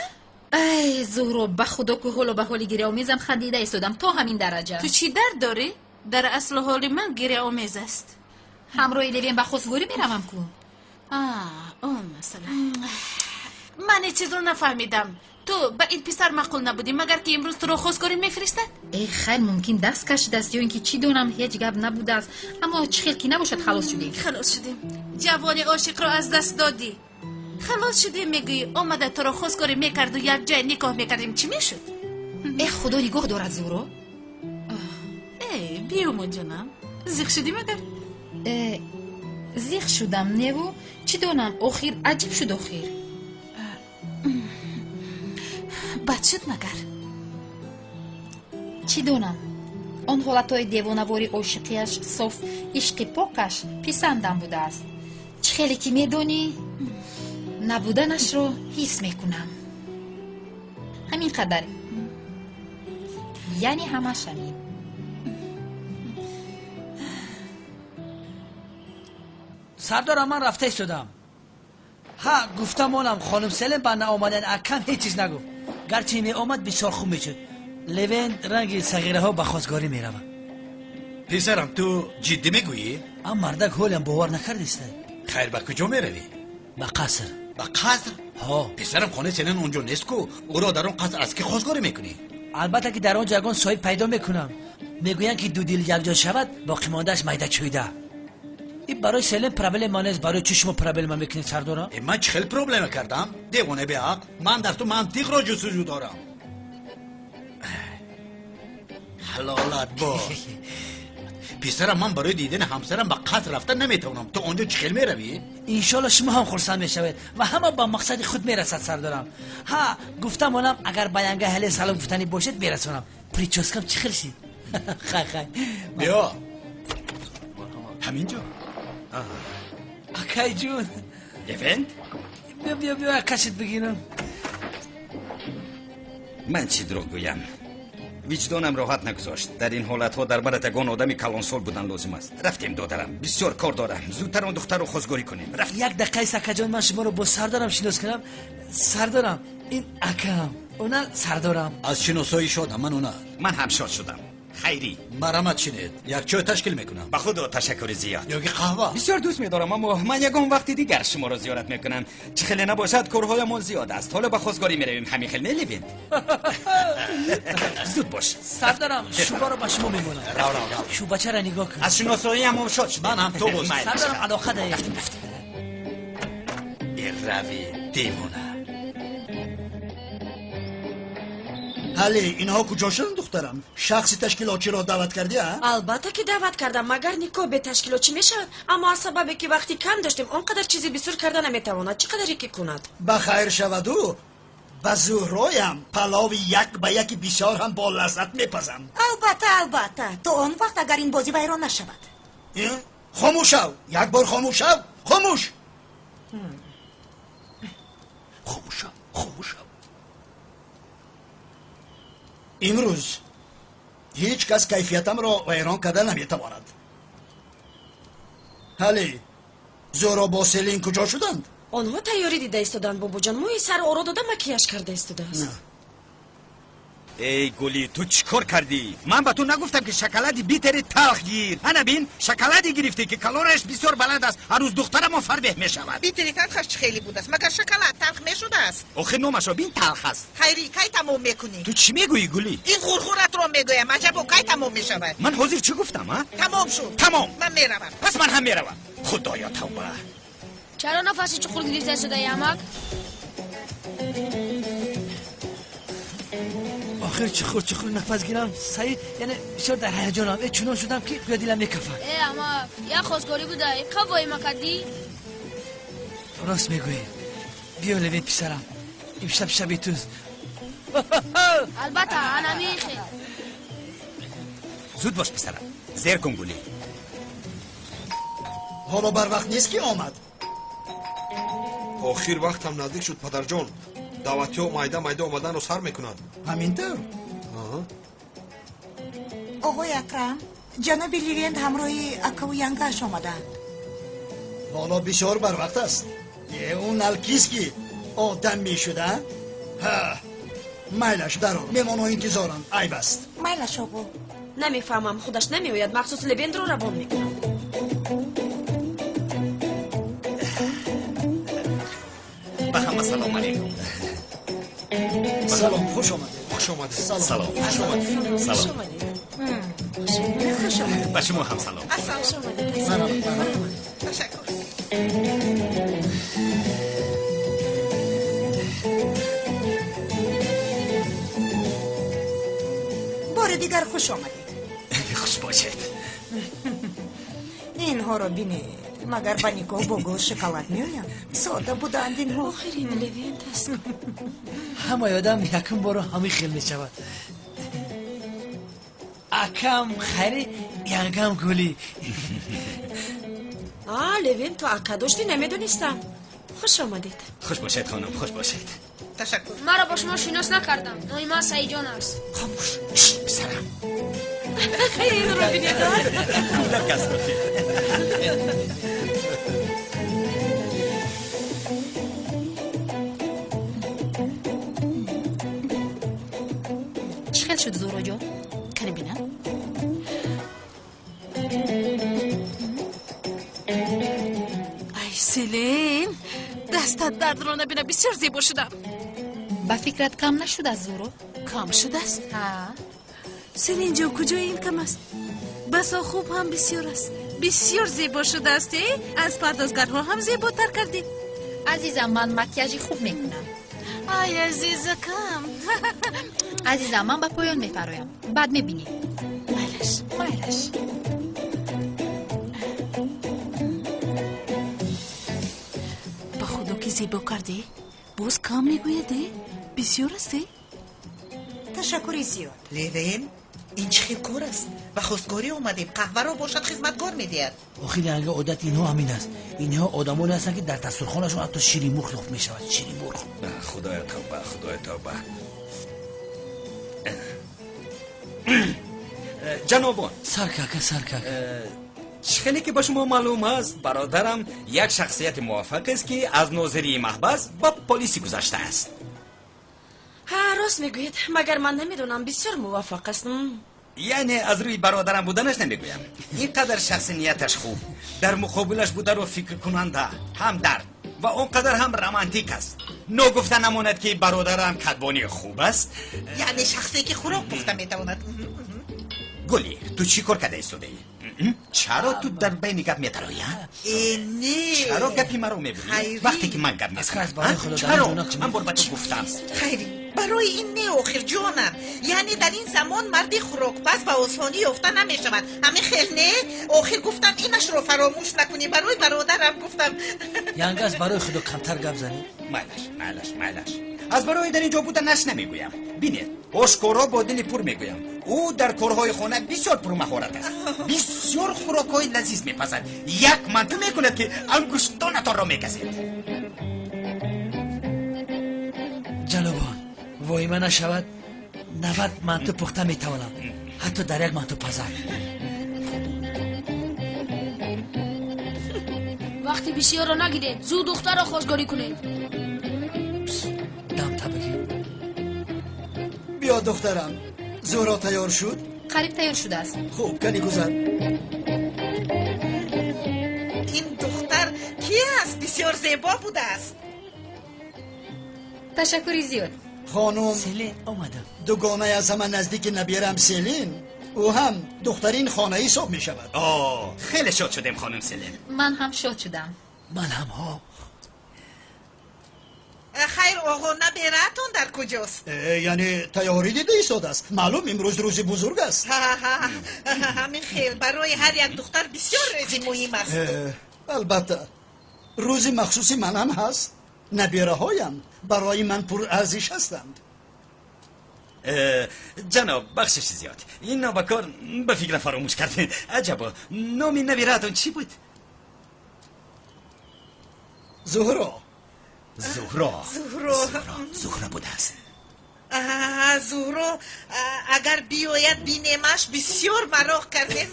ای زهرو به خدا که حالا به حالی گیره آمیزم خندیده ایستادم تا همین درجه. تو چی درد داری؟ در اصل حالی من گیره آمیز است. همراه لیوین به خواستگاری میروم کو. اون مثلا من چیز رو نفهمیدم. تو به این پسر معقول نبودی مگر که امروز تو رو خواستگاری میفرستد؟ ای خیلی ممکن دست کشیده است یا اینکه چی دونم هیچ گپ نبوده است اما چه خیلی نباشد خلاص شدیم. خلاص شدیم. جوان عاشق رو از دست دادی. خلاص شدیم میگی اومده تو رو خواستگاری میکرد و یک جای نکاح میکردیم چی میشد؟ ای خدا نگاه دارد زورو. ای بیومو جانم زیخ شدی مگر؟ زیخ شدم نیو چی دونم آخر عجیب شد آخر. بد شد مگر؟ چی دونم آن حالتهای دیوانواری عاشقیش صاف عشق پاکش پسندم بوده است. چه خیلی که میدونی نبودنش رو حس میکنم. همین قدره یعنی همش همین. سردارم من رفته ایستادم. ها گفتم اونم خانم سلم بنده آمدن اکم هیچ چیز نگفت گرچه می آمد بسیار خوب میشد. لوین رنگ صغیره ها به خواستگاری میروم. پسرم تو جدی میگویی؟ اما مردک حالم باور نکردیسته. خیر به کجا میروی؟ به قصر. به قصر؟ ها پسرم خانه سلن اونجا نیست کو او را در اون قصر از که خواستگاری میکنی؟ البته که در آنجا یگان صاحب پیدا میکنم میگوین که دو دل یکجا شود باقی ماندهش میده چویده. این برای سلم پرابلم نیست برای چی شما پرابلم میکنید سردارم؟ من چه خیلی پرابلم کردم؟ دیوانه به عقل من در تو منطق را جستجو دارم. حلالت باش. پسرم من برای دیدن همسرم به قصر رفتن نمیتونم. تو اونجا چه خیلی میروی؟ انشالله شما هم خرسند میشوید و همه با مقصد خود میرسد سردارم. ها گفتم اونم اگر بیانگه هلی سلام گفتنی باشد میرسونم. پریچوسکم چه خیلی شید؟ خیلی بیا همینجا. اکای جون لوین بیا کشت بگیرم. من چی دروغ گویم؟ وجدانم راحت نگذاشت. در این حالت ها در برات یگان آدمی کلانسال بودن لازم است. رفتیم دادرم بسیار کار دارم. زودتر اون دختر رو خواستگاری کنیم. یک دقیقه سکه جان من شما رو با سردارم شناس کنم. سردارم این اکم اونا سردارم. از شناسایی شدم من هم شاد شدم. خیری مرحمت شنید یک چای تشکیل میکنم. به خدا تشکر زیاد. یکی قهوه بسیار دوست میدارم اما من یگان وقتی دیگر شما را زیارت میکنم. چه خیلی نباشد کارهایمون زیاد است. حالا به خواستگاری میرویم همین خیلی لوین. زود باش سردارم شوبا رو به شما میمونم. رو شوبا چرا نگاه کن. از شناسایی هم شاد شد. من هم تو باش. سردارم علاقه دارم. این روی دیوانه. حالی اینها کجا شدن دخترم؟ شخصی تشکیلاتچی را دعوت کردی ها؟ البته که دعوت کردم مگر نیکو به تشکیلاتچی میشه اما از سببی که وقتی کم داشتیم اونقدر چیزی بسیار کردن نمیتواند چقدری که کند بخیر شود او به زهرایم پلاو یک به یک بسیار هم با لذت میپزم. البته تو اون وقت اگر این بازی ویران نشود. خاموش شو یک بار خاموش شو خاموش شو امروز هیچ کس کیفیتم را ویران کرده نمیتواند. حالی زورا با سلین کجا شدند؟ آنها تیاری دیده ایستادند بابا جان موی سر او را داده مکیاژ کرده ایستاده است. ای گلی تو چیکار کردی؟ من به تو نگفتم که شکلاتی بیتری تلخ گیر. انا بین شکلاتی گرفتی که کالورش بسیار بلند است. هر روز دخترم فربه میشود. بیتری تلخش چه خیلی بود است مگر شکلات تلخ میشده است؟ آخه نومش بین تلخ است. خیری کی تمام میکنی؟ تو چی میگویی گلی؟ این غرغرت رو میگویم عجب کی تمام میشود؟ من حاضر چی گفتم ها؟ تمام شد. تمام. من میروم. پس من هم میروم. خدایا توبه. چرا نفسی چخور گرفته شده یمک؟ آخر چخور نفس گیرم سعی یعنی بسیار در هیجانم چنان شدم که گویا دلم میکفد. اما یا خواستگاری بوده قوای مکدی؟ راست میگویی. بیا لوین پسرم امشب شب توز. البته انا میخه. زود باش پسرم زیر کن گلی. حالا بر وقت نیست که آمد. آخر وقت هم نزدیک شد پدر جان. دعوتی ها مایده آمدن رو سر میکنند. همینطور؟ آقای اکرم جناب لیویند همراهی اکا و ینگش آمدند. حالا بسیار بر وقت است. اون الکیست که آدم میشده میلش در آن میمانه انتظارم عیب است. میلش آقا نمیفهمم خودش نمیآید مخصوص لیویند رو روان میکنم. به همه سلام علیکم. سلام خوش آمده. خوش آمده. سلام. خوش آمده. سلام. به شما هم سلام. تشکر. بار دیگر خوش آمدید. خوش باشید. اینها رو بینید مگر با نیکو بگو شکلات میایم ساده بودند اینها. آخر این لیویند است. همه یادم یکم بارو همی خیل میشود. اکم خیلی ینگم گلی. لیوین تو اکا داشتی نمیدونستم. خوش آمدید. خوش باشید خانم خوش باشید. تشکر. مرا با شما شناس نکردم. نوی من سعی جان است. خاموش. پسرم. خیلی رو بینید. چی خیل شد زورا جان؟ کنه بینم ای سیلین دستت درد رو نبینه بسیار زیبا شدم. با فکرت کم نشد از زورو؟ کم شده است؟ ها سیلین جو کجای این کم است؟ بسا خوب هم بسیار است. بسیار زیبا شده است. از پردازگرها هم زیباتر کردی. عزیزم من مکیاژی خوب میکنم. ای عزیزکم. عزیزم من با پایان میپرایم بعد میبینی. مایلش با خدا که زیبا کردی باز کم میگویدی؟ بسیار استی؟ تشکری زیاد. لیوین این چه کار است؟ و خواستگاری اومدیم قهوه رو باشد خدمتگار میدهد. آخه لنگه عادت اینها همین است. اینها آدمانی هستن که در دسترخوانشون حتی شیرین مرغ لخت میشود. شیرین مرغ. خدایا توبه خدایا توبه. جنابان سرکک خیلی که با شما معلوم است برادرم یک شخصیت موفق است که از ناظری محبس با پلیسی گذشته است. ها راست میگوید مگر من نمیدونم بسیار موفق است. یعنی از روی برادرم بودنش نمیگویم. اینقدر شخصیتش خوب در مقابلش بوده رو فکر کننده هم درد و اونقدر هم رمانتیک است. نو گفته نماند که برادرم کدبانی خوب است. یعنی شخصی که خوراک پخته میتواند. گلی تو چی کار کرده ایستاده ای؟ چرا تو در بین گپ میتروی؟ نه چرا گپی مرا میبری؟ وقتی که من گپ میکنم چرا؟ من بر تو گفتم خیری برای این نه آخر جانم، یعنی در این زمان مردی خروکباز با آسانی افته نمی شود. همه خیل نه آخر گفتم اینش رو فراموش نکنی، برای برادرم گفتم. ینگز برای خود کمتر گپ زنی. مالش از برای در اینجا بودنش نمیگویم. بینید آشکارا با دل پر میگویم او در کارهای خانه بسیار پر مهارت است، بسیار خوراکهای لذیذ میپزد. یک منطقه میکند که انگشتانتان را میکسید. جنابان وای من نشود 90 منطقه پخته میتوانم، حتی در یک منطقه پزد. وقتی بسیار را نگیرید زود دختر را خواستگاری کنید. دم تا بگی. بیا دخترم، زهرا تیار شد؟ قریب تیار شده است. خوب کنی گذر. این دختر کی است؟ بسیار زیبا بوده است. تشکری زیاد. خانم سلین آمدم. دوگانه از همه نزدیک نبیرم سلین، او هم دخترین خانه حساب می شود. خیلی شاد شدم خانم سلین. من هم شاد شدم. من هم ها. خیر آقا نبیرتون در کجاست؟ یعنی تیاری دیده ایستاد است. معلوم امروز روز بزرگ است. همین خیل برای هر یک دختر بسیار روزی مهم است. البته روزی مخصوصی من هم هست. نبیره هایم برای من پر ارزش هستند. جناب بخشش زیاد این نوبکار به فکر فراموش کردین. عجبا نام نبیرتون چی بود؟ زهرا بوده است. زهرا اگر بیاید بینیمش بسیار مراق کردیم.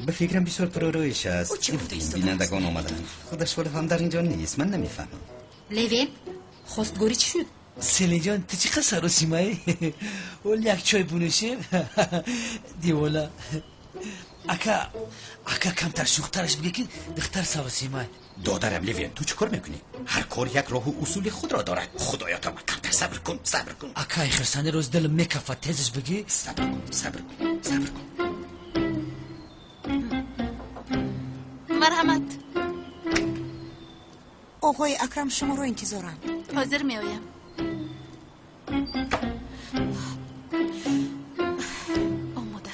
به فکرم بسیار پرورویش است. بینندگان آمدن خودش ولی هم در اینجا نیست. من نمیفهمم. لیوین خواستگاری چی شد؟ سلین جان تو چقدر سر و سیمایی؟ اول یک چای بنوشیم. دیوالا اکا کمتر شوخترش بگه که دختر سر و سیمایی. دادرم لیوین تو چه کار میکنی؟ هر کار یک راه و اصول خود را دارد. خدایا تا من کمتر صبر کن. اکا خرسانه روز دلم میکفت تیزش بگی؟ صبر کن. مرحمت. آقای اکرم شما رو انتظارم. حاضر می آیم. آمودم.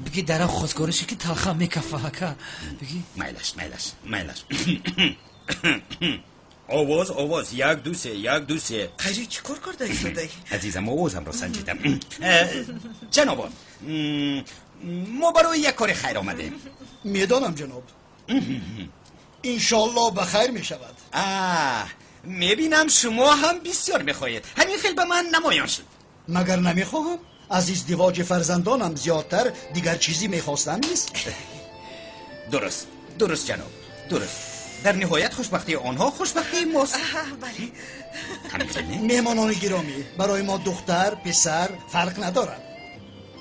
بگی در خواستگارشی که تلخه میکفه اکا. بگی مایلش آواز یک دو سه. خیلی چی کار کرده ایستاده؟ عزیزم آوازم را سنجیدم. جنابان ما برای یک کار خیر آمدیم. میدانم جناب. انشالله بخیر می شود. میبینم شما هم بسیار میخواهید. همین خیلی به من نمایان شد. مگر نمیخواهم؟ از ازدواج فرزندانم زیادتر دیگر چیزی میخواستم نیست. درست جناب، درست. در نهایت خوشبختی آنها خوشبختی ماست. مهمانان گرامی، برای ما دختر پسر فرق ندارد.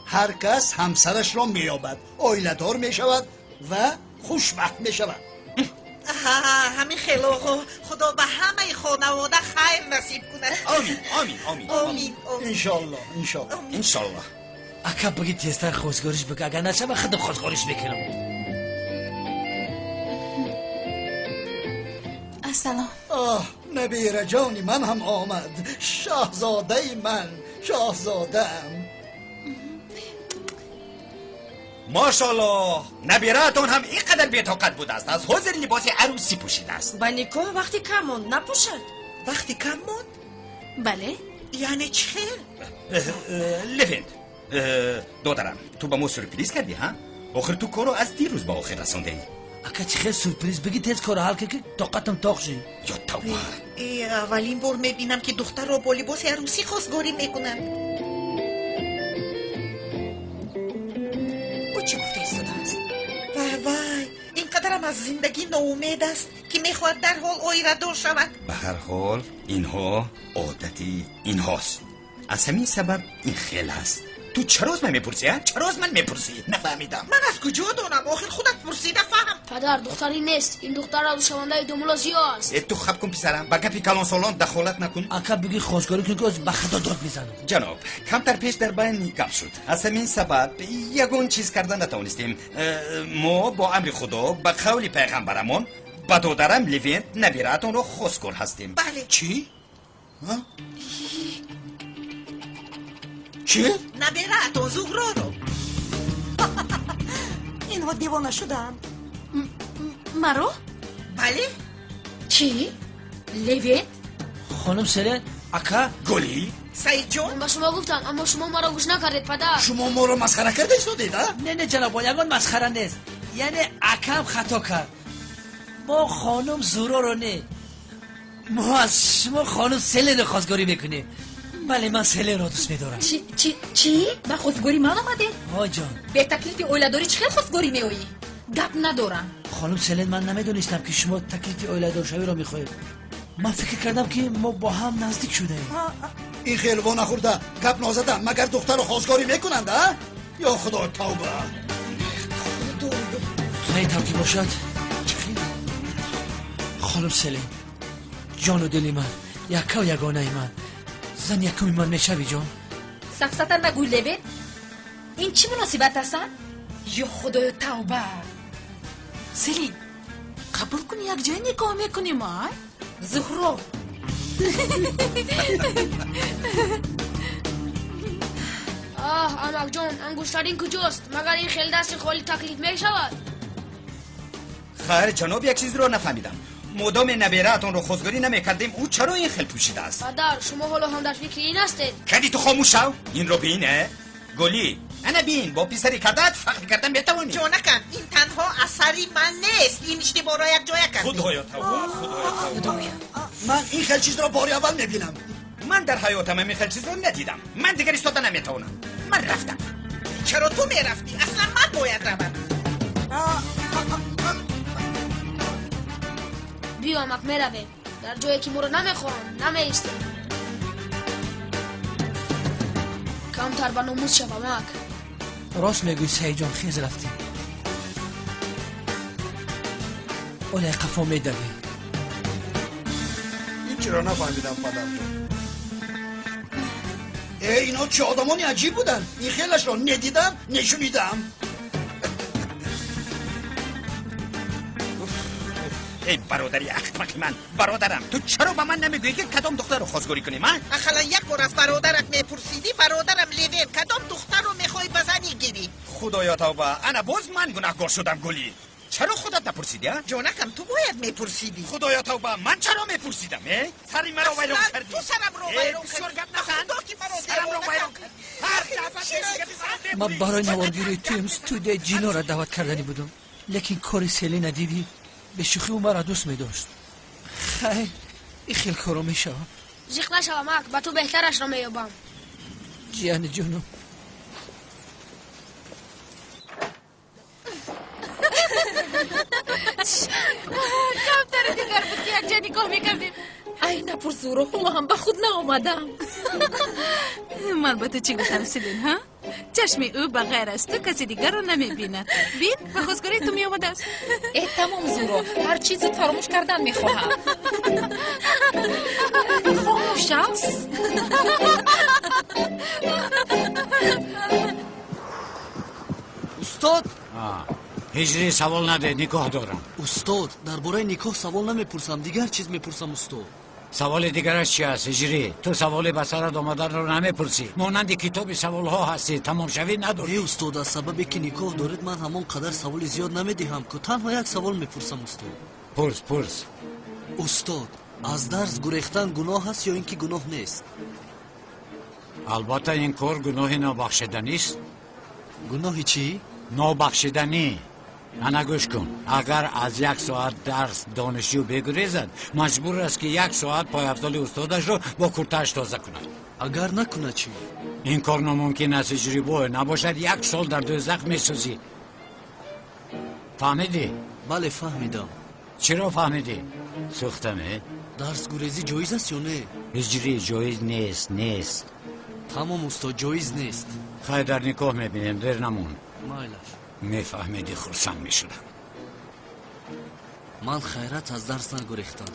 هر کس همسرش را مییابد، عائله‌دار میشود و خوشبخت میشود. همین خیلی آقا، خدا به همه خانواده خیر نصیب کند. آمین. انشالله. اکا بگی تیزتر خواستگاریش بگه، اگر نشه من خودم خواستگاریش میکنم. السلام. نبیره جانی من هم آمد. شاهزاده من، شاهزاده‌ام. ماشاءالله نبیره‌تان هم اینقدر بی‌طاقت بوده است از حاضر لباس عروسی پوشیده است. با نیکو وقتی کم موند نپوشد. وقتی کم موند؟ بله. یعنی چه؟ لیوین دادرم تو با ما سورپریز کردی ها؟ آخر تو کارو از دیروز با آخر رسانده ای. اکا چه خیلی سورپریز بگی تیز کارو حل که طاقتم تاق شی. یا توبه. اولین بار میبینم که دختر را با لباس عروسی خواستگاری میکنن. چی گفته ایستاده است؟ وای اینقدرم از زندگی ناامید است که میخواد در حال عائله‌دار شود. به هر حال اینها عادتی اینهاست. از همین سبب این خیل است. تو چرا از من میپرسی؟ چرا از من میپرسی؟ نفهمیدم. من از کجا دونم؟ آخر خودت پرسیده فهم. پدر دختری نیست، این دختر شونده دومولازیا است. تو خب کن پسرم، با گپی کلان سالان دخالت نکن. اکا بگی خواستگاری کن که از بخدا داد میزنم. جناب، کمتر پیش در بین گپ شد. از همین سبب یگون چیز کردن نتوانستیم. ما با امر خدا با قول پیغمبرمون با دادرم لوینت نبیراتون رو خواستگار هستیم. بله. چی؟ چی؟ نبیراتون زهرا رو. اینها دیوانه شدن. مرو؟ بله. چی؟ لوین؟ خانم سلن اکا گلی؟ سعید جون من با شما گفتم اما شما مرا گوش نکردید پدر. شما ما رو مسخره کردید دادید ها؟ نه جناب یگان مسخره نیست، یعنی اکم خطا کرد. ما خانم زورا رو نه، ما از شما خانم سلن خواستگاری میکنیم. بله من سلن رو دوست میدارم. چی؟ با خواستگاری من آمده؟ ها جان به تکلیف اویلاداری چه خواستگاری میایی؟ گپ ندارم. خانم سلن من نمیدونستم که شما تکلیف اویلادار شوی رو میخواید. من فکر کردم که ما با هم نزدیک شده ایم. این خیلوا نخورده گپ نازده مگر دختر رو خواستگاری میکنند ها؟ یا خدا توبه. خیلی که باشد خانم سلن جان و دلی من، یکا و یگانه من، زن یکمی من میشوی جان. سفسطن نگو لوین، این چی مناسبت هستن؟ یا خدای توبه. سلین قبول کنی یک جای نکاح میکنیم های؟ زهرا امک جان انگشترین کجاست؟ مگر این خیلی دست خالی تکلیف میشود؟ خیر جناب یک چیز رو نفهمیدم. مدام نبیراتون رو خواستگاری نمیکردیم او چرا این خیل پوشیده است؟ پدر شما حالا هم در فکر این هستید؟ کدی تو خاموش شو. این رو بینه گلی انا بین با پیسری کردت فخر کردن بتوانی. جونکم این تنها اثری من نیست، این اشتباه را یک جای کردی. خدایا توبه. من این خیل چیز را باری اول میبینم. من در حیاتم این خیل چیز رو ندیدم. من دیگر ایستاده نمیتونم. من رفتم. چرا تو میرفتی؟ اصلا من باید روم. بیا امک میرویم در جایی که ما رو نمیخوان نمیستیم. کمتر به نموز شو امک. راست میگوی سعید جان خیز رفتیم. اولی قفا میدوی. این چرا نفهمیدم پدر جان. اینا چه آدمانی عجیب بودن. این خیلش را ندیدم نشونیدم. ای برادری احمق من، برادرم تو چرا با من نمیگویی که کدام دختر رو خواستگاری کنیم ها؟ اخلا یک بار از برادرت میپرسیدی برادرم لوین کدام دختر رو میخوای بزنی گیری؟ خدایا توبه، انا باز من گناهکار شدم گلی. چرا خودت نپرسیدی ها؟ جونکم تو باید میپرسیدی. خدایا توبه من چرا میپرسیدم؟ سری مرا ویران کردی. تو سرم رو ویران کردی. بسیار گپ نزن. سرم رو ویران کردی. هر دفعه من برای نوارگیری توی استودیو جینا را دعوت کردنی بودم، لیکن کاری سلی ندیدی. به شوخی او مرا دوست می‌داشت. خیر این خیلی کارو میشه. زیخ نشو امک، با تو بهترش را میابم. جان جونو کمتر دیگر بود که یک جای نکاح میکردیم. ای نپرس زورو، ما هم به خود نآمدم. من با تو چی گفتم سلین ها؟ چشم او بغیر از تو کسی دیگر رو نمیبیند. بین به خواستگاری تو میامده است. تمام زورو، هر چیز رو فراموش کردن میخواهم. خاموش است. استاد هجری سوال نده، نکاح دارم. استاد درباره نکاح سوال نمیپرسم، دیگر چیز میپرسم استاد. سوال دیگرش چی است هجری؟ تو سوال به سرت آمدن رو نمیپرسی. مانند کتاب سوال ها هستی، تمام شوی نداری. ای استاد از سببی که نکاح دارید من همان قدر سوال زیاد نمیدهم که تنها یک سوال میپرسم استاد. پرس. استاد از درس گریختن گناه است یا اینکه گناه نیست؟ البته این کار گناه نابخشیدنی است. گناه چی؟ نابخشیدنی. انا گوش کن، اگر از 1 ساعت درس دانشجو بگریزد مجبور است که 1 ساعت پای افضل استادش رو با کرتش تازه کند. اگر نکنه چی؟ این کار ناممکن است هجری بوی، نباشد 1 سال در دوزخ میسوزی. فهمیدی؟ بله فهمیدم. چرا فهمیدی؟ سوختمه؟ درس گریزی جایز است یا نه؟ هجری جایز نیست. تمام استاد جایز نیست. خواهی در نکاح میبینیم دیر نمون. مایلش میفهمیدی خورسند میشدم. من خیرت از درس نگریختم.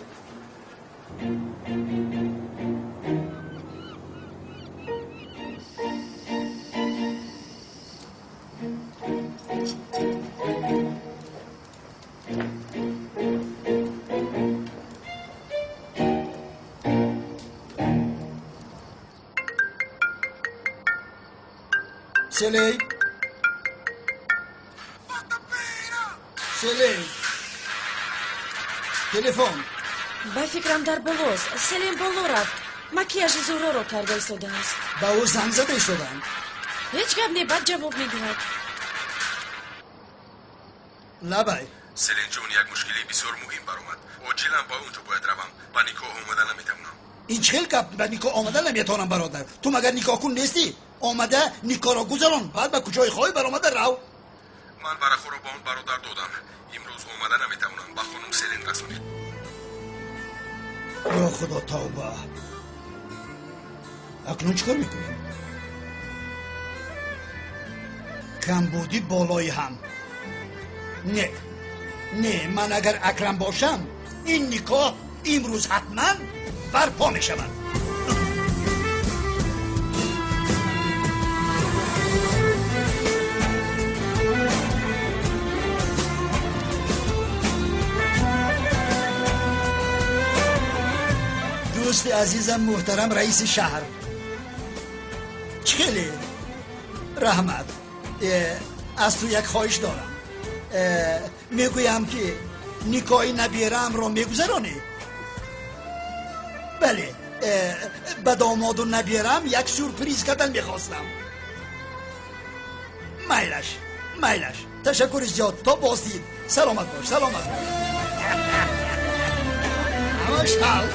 سلی تلفن با فکرم در بلوز سلیم بلو رفت مکیاژ زورو رو کرده ایستاده است. با او زنگ زده ایستادن. هیچ گپ نی بد جواب میدهد. لبای سلین جون یک مشکلی بسیار مهم برآمد. عاجلا با اونجا باید روم. با نیکو آمدن نمیتونم. این چه گپ با نیکو آمدن نمیتونم برادر. تو مگر نیکو کن نیستی؟ آمده نیکو را گذران بعد به کجای خواهی برآمده رو. من برای خورا با اون برادر دادم. امروز آمدن نمیتونم. با خانم سلین رسونید. یا خدا توبه. اکنون چیکار میکنیم؟ کمبودی بالای هم. نه من اگر اکرم باشم این نکاح امروز حتما برپا میشود. دوست عزیزم محترم رئیس شهر خیلی رحمت از تو یک خواهش دارم. میگویم که نکاح نبیرم را میگذرانی. بله به داماد و نبیرم یک سورپریز کردن میخواستم. میلش تشکر زیاد. تا بازدید. سلامت باش. همش حال.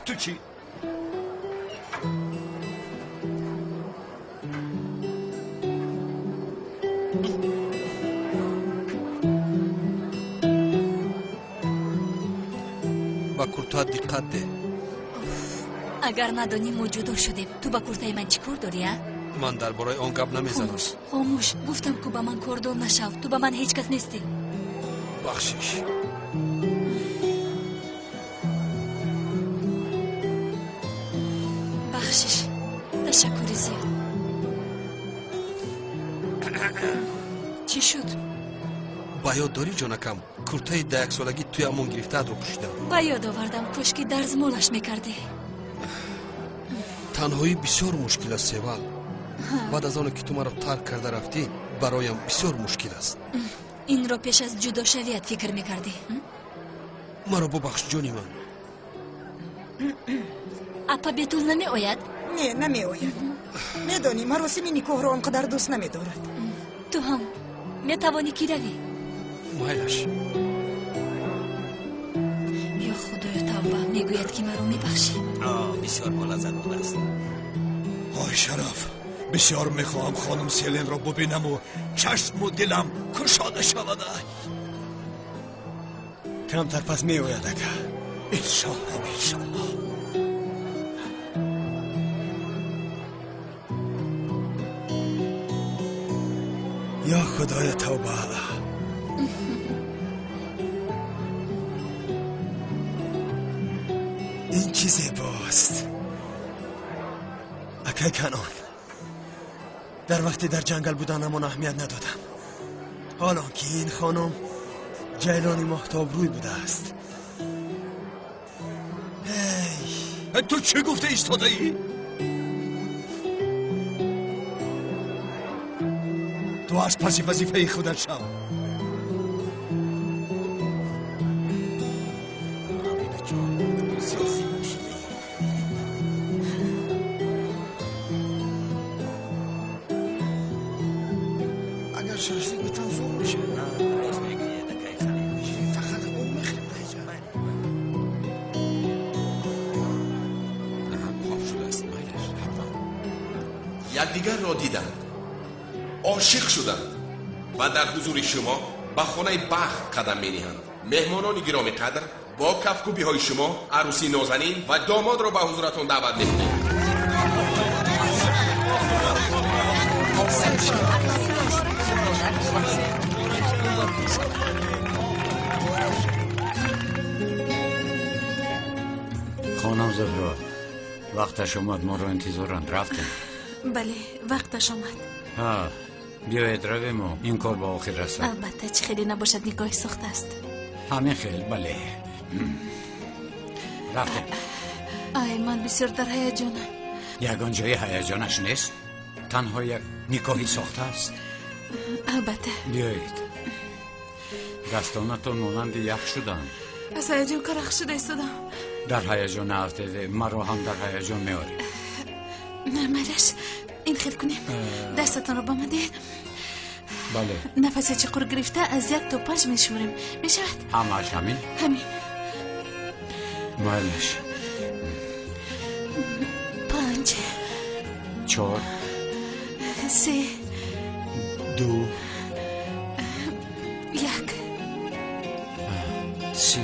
تو چی؟ با کورتا دقت ده. اگر ندانی ما جدا شدیم تو با کورتای من چی کار داری؟ من درباره آن گپ نمیزنم. خاموش گفتم که با من کاردار نشو. تو با من هیچ کس نیستی. بخشش تشکر زیاد. چی شد؟ با یاد داری جانکم کورتای 10 سالگی توی امون گرفته رو پوشیدم. با یاد آوردم کاش که درز مولش میکردی. تنهایی بسیار مشکل است سیوال. بعد از آن که تو مرا ترک کرده رفتی برایم بسیار مشکل است. این رو پیش از جدا شویت فکر میکردی؟ مرا ببخش جونی من. اپا بیتول نمی آید؟ نه نمی آید. میدانی مراسم نکاح را آنقدر دوست نمی دارد. تو هم میتوانی کی روی؟ مایلش. یا خدای توبه میگوید که مرا میبخشی. بسیار ملذت بوده است. آی شرف بسیار میخواهم خانم سلین را ببینم و چشم و دلم کشاده شود. کمتر پس می آید اکا. انشالله. یا خدای توبه. این چی زیباست. اکای کنان در وقتی در جنگل بودنمان اهمیت ندادم. حالا که این خانم جیلانی ماهتاب روی بوده است. تو چه گفته ایستاده ای؟ تو از پسی وظیفه خودت شو. یکدیگر را دیدند، عاشق شدند و در حضور شما به خانه بخت قدم می‌نهند. مهمانان گرامی قدر، با کفکوبی های شما عروسی نازنین و داماد را به حضورتان دعوت می‌کنیم. خانم زهرا، وقتش اومد، ما رو انتظارند، رفتیم. بله وقتش آمد. ها بیایید رویم و این کار با آخر رسد. البته چه خیلی نباشد نگاه سخت است. همین خیلی بله. رفتیم. آی من بسیار در هیجانم. یگان جای هیجانش نیست، تنها یک نکاحی ساخته است. البته. بیایید. دستانتون مانند یخ شدن. از هیجان کرخ شده ایستادم. در هیجان افتاده، مرا هم در هیجان میاری. مالش این خیل کنیم. دستتان رو با من دید. بله. نفس چقدر گرفته از 1 تا 5 میشماریم. میشود؟ همش همین؟ همین. مالش 5 4 3 2 1 0.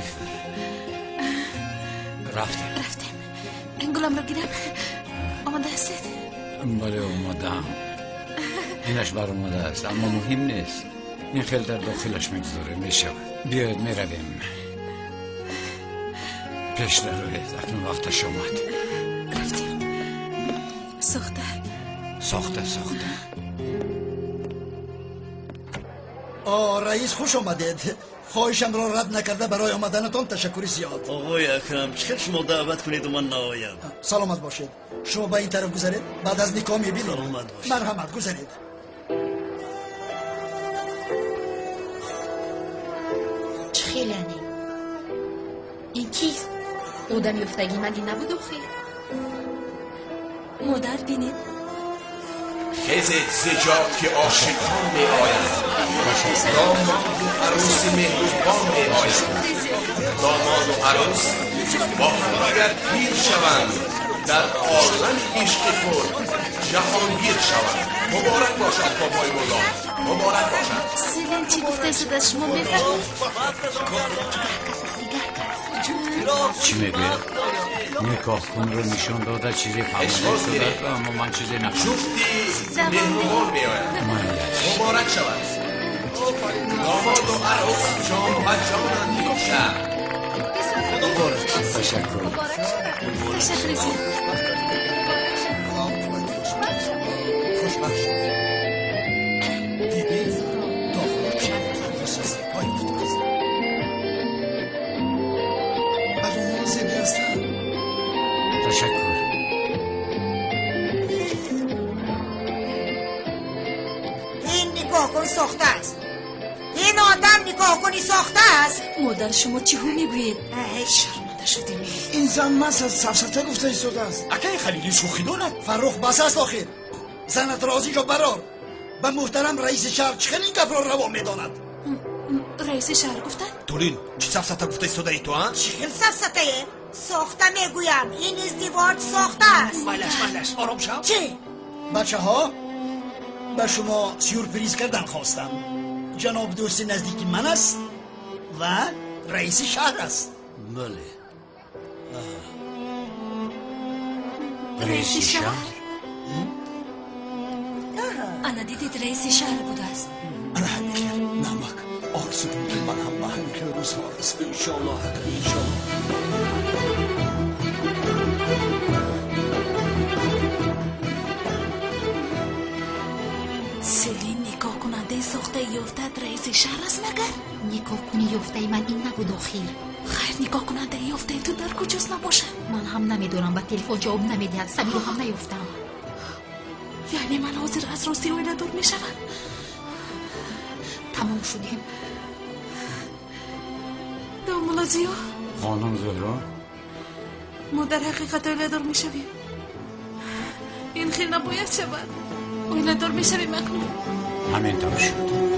رفتیم. گلم رو گیرم. آماده هستید؟ بله آمادم. اینش بر آماده است، اما مهم نیست. این خیلی در داخلش میگذاره. میشود بیاید میرویم. پیش دروید، اکنون وقتش آمد. رفتیم. ساخته. رئیس خوش آمدید. خواهشم را رد نکرده برای آمدنتان تشکری زیاد. آقای اکرم چخیل شما دعوت کنید و من نآیم. سلامت باشید. شما به این طرف گذارید، بعد از نکاح میبینید. سلامت باشید. مرحمت گذارید. چه خیلی یعنی این کیست؟ آدم یفتگی مگه نبود آخه؟ مادر بینید خزید زجا که عاشقان می آید، داماد و عروس مهربان می آید. داماد و عروس با هم اگر پیر شوند، در عالم عشق خود جهانگیر شوند. مبارک باشد بابای مولا، مبارک باشد. سیلین چی گفته ایستاد از شما میفهمید؟ چی میگه؟ نکاح کن رو نشان داده چیزی فهمیده شده، اما من چیزی نفهمیدم. جفتی مهربان می آید. مبارک شود. داماد و عروس جان و جانند یک شهر. تشکر. تشکر زیاد. خوشبخت دیدی؟ داخل چه پای افتاد است. برای زنی هستم. تشکر. این نگاه کن ساخته است. این آدم نگاه کنی ساخته است. مادر شما چی هم میگوید؟ شرمنده شدیم. این زن مس از سفسطه گفته ایستاده است. اکای خلیلی شوخی دارد. فرخ بس است آخر. زنت راضی شو برار. به محترم رئیس شهر چخیل این گپ را روا میداند. رئیس شهر گفتن؟ تولین چی سفسطه گفته ایستاده ای تو ها؟ چخیل سفسطه ساخته میگویم. این ازدواج ساخته است. مالش آرام شو. چی؟ بچه ها به شما سیورپریز کردن خواستم. جناب دوست نزدیکی من است و رئیس شهر است. بله. رئیس شهر؟ انا دیدید رئیس شهر بوده است. نمک آرزو کن که من هم به همین روزها رسم انشاءالله حتما انشاءالله. سیلین نگاه کننده ساخته یافتد رئیس شهر است مگر؟ نگاه کنی یافته من این نبود آخر. خیر نگاه کننده یافته تو در کجاست نباشه؟ من هم نمیدونم و تلفن جواب نمیدهد. سمی رو هم نیفتم. یعنی من حاضر از راستی اویله دور میشم؟ تمام شدیم. دامولا زیا خانم زهرا، ما در حقیقت اویله دور میشویم. این خیلی نباید شود. اویله دور میشویم اکنون. همین طور شد.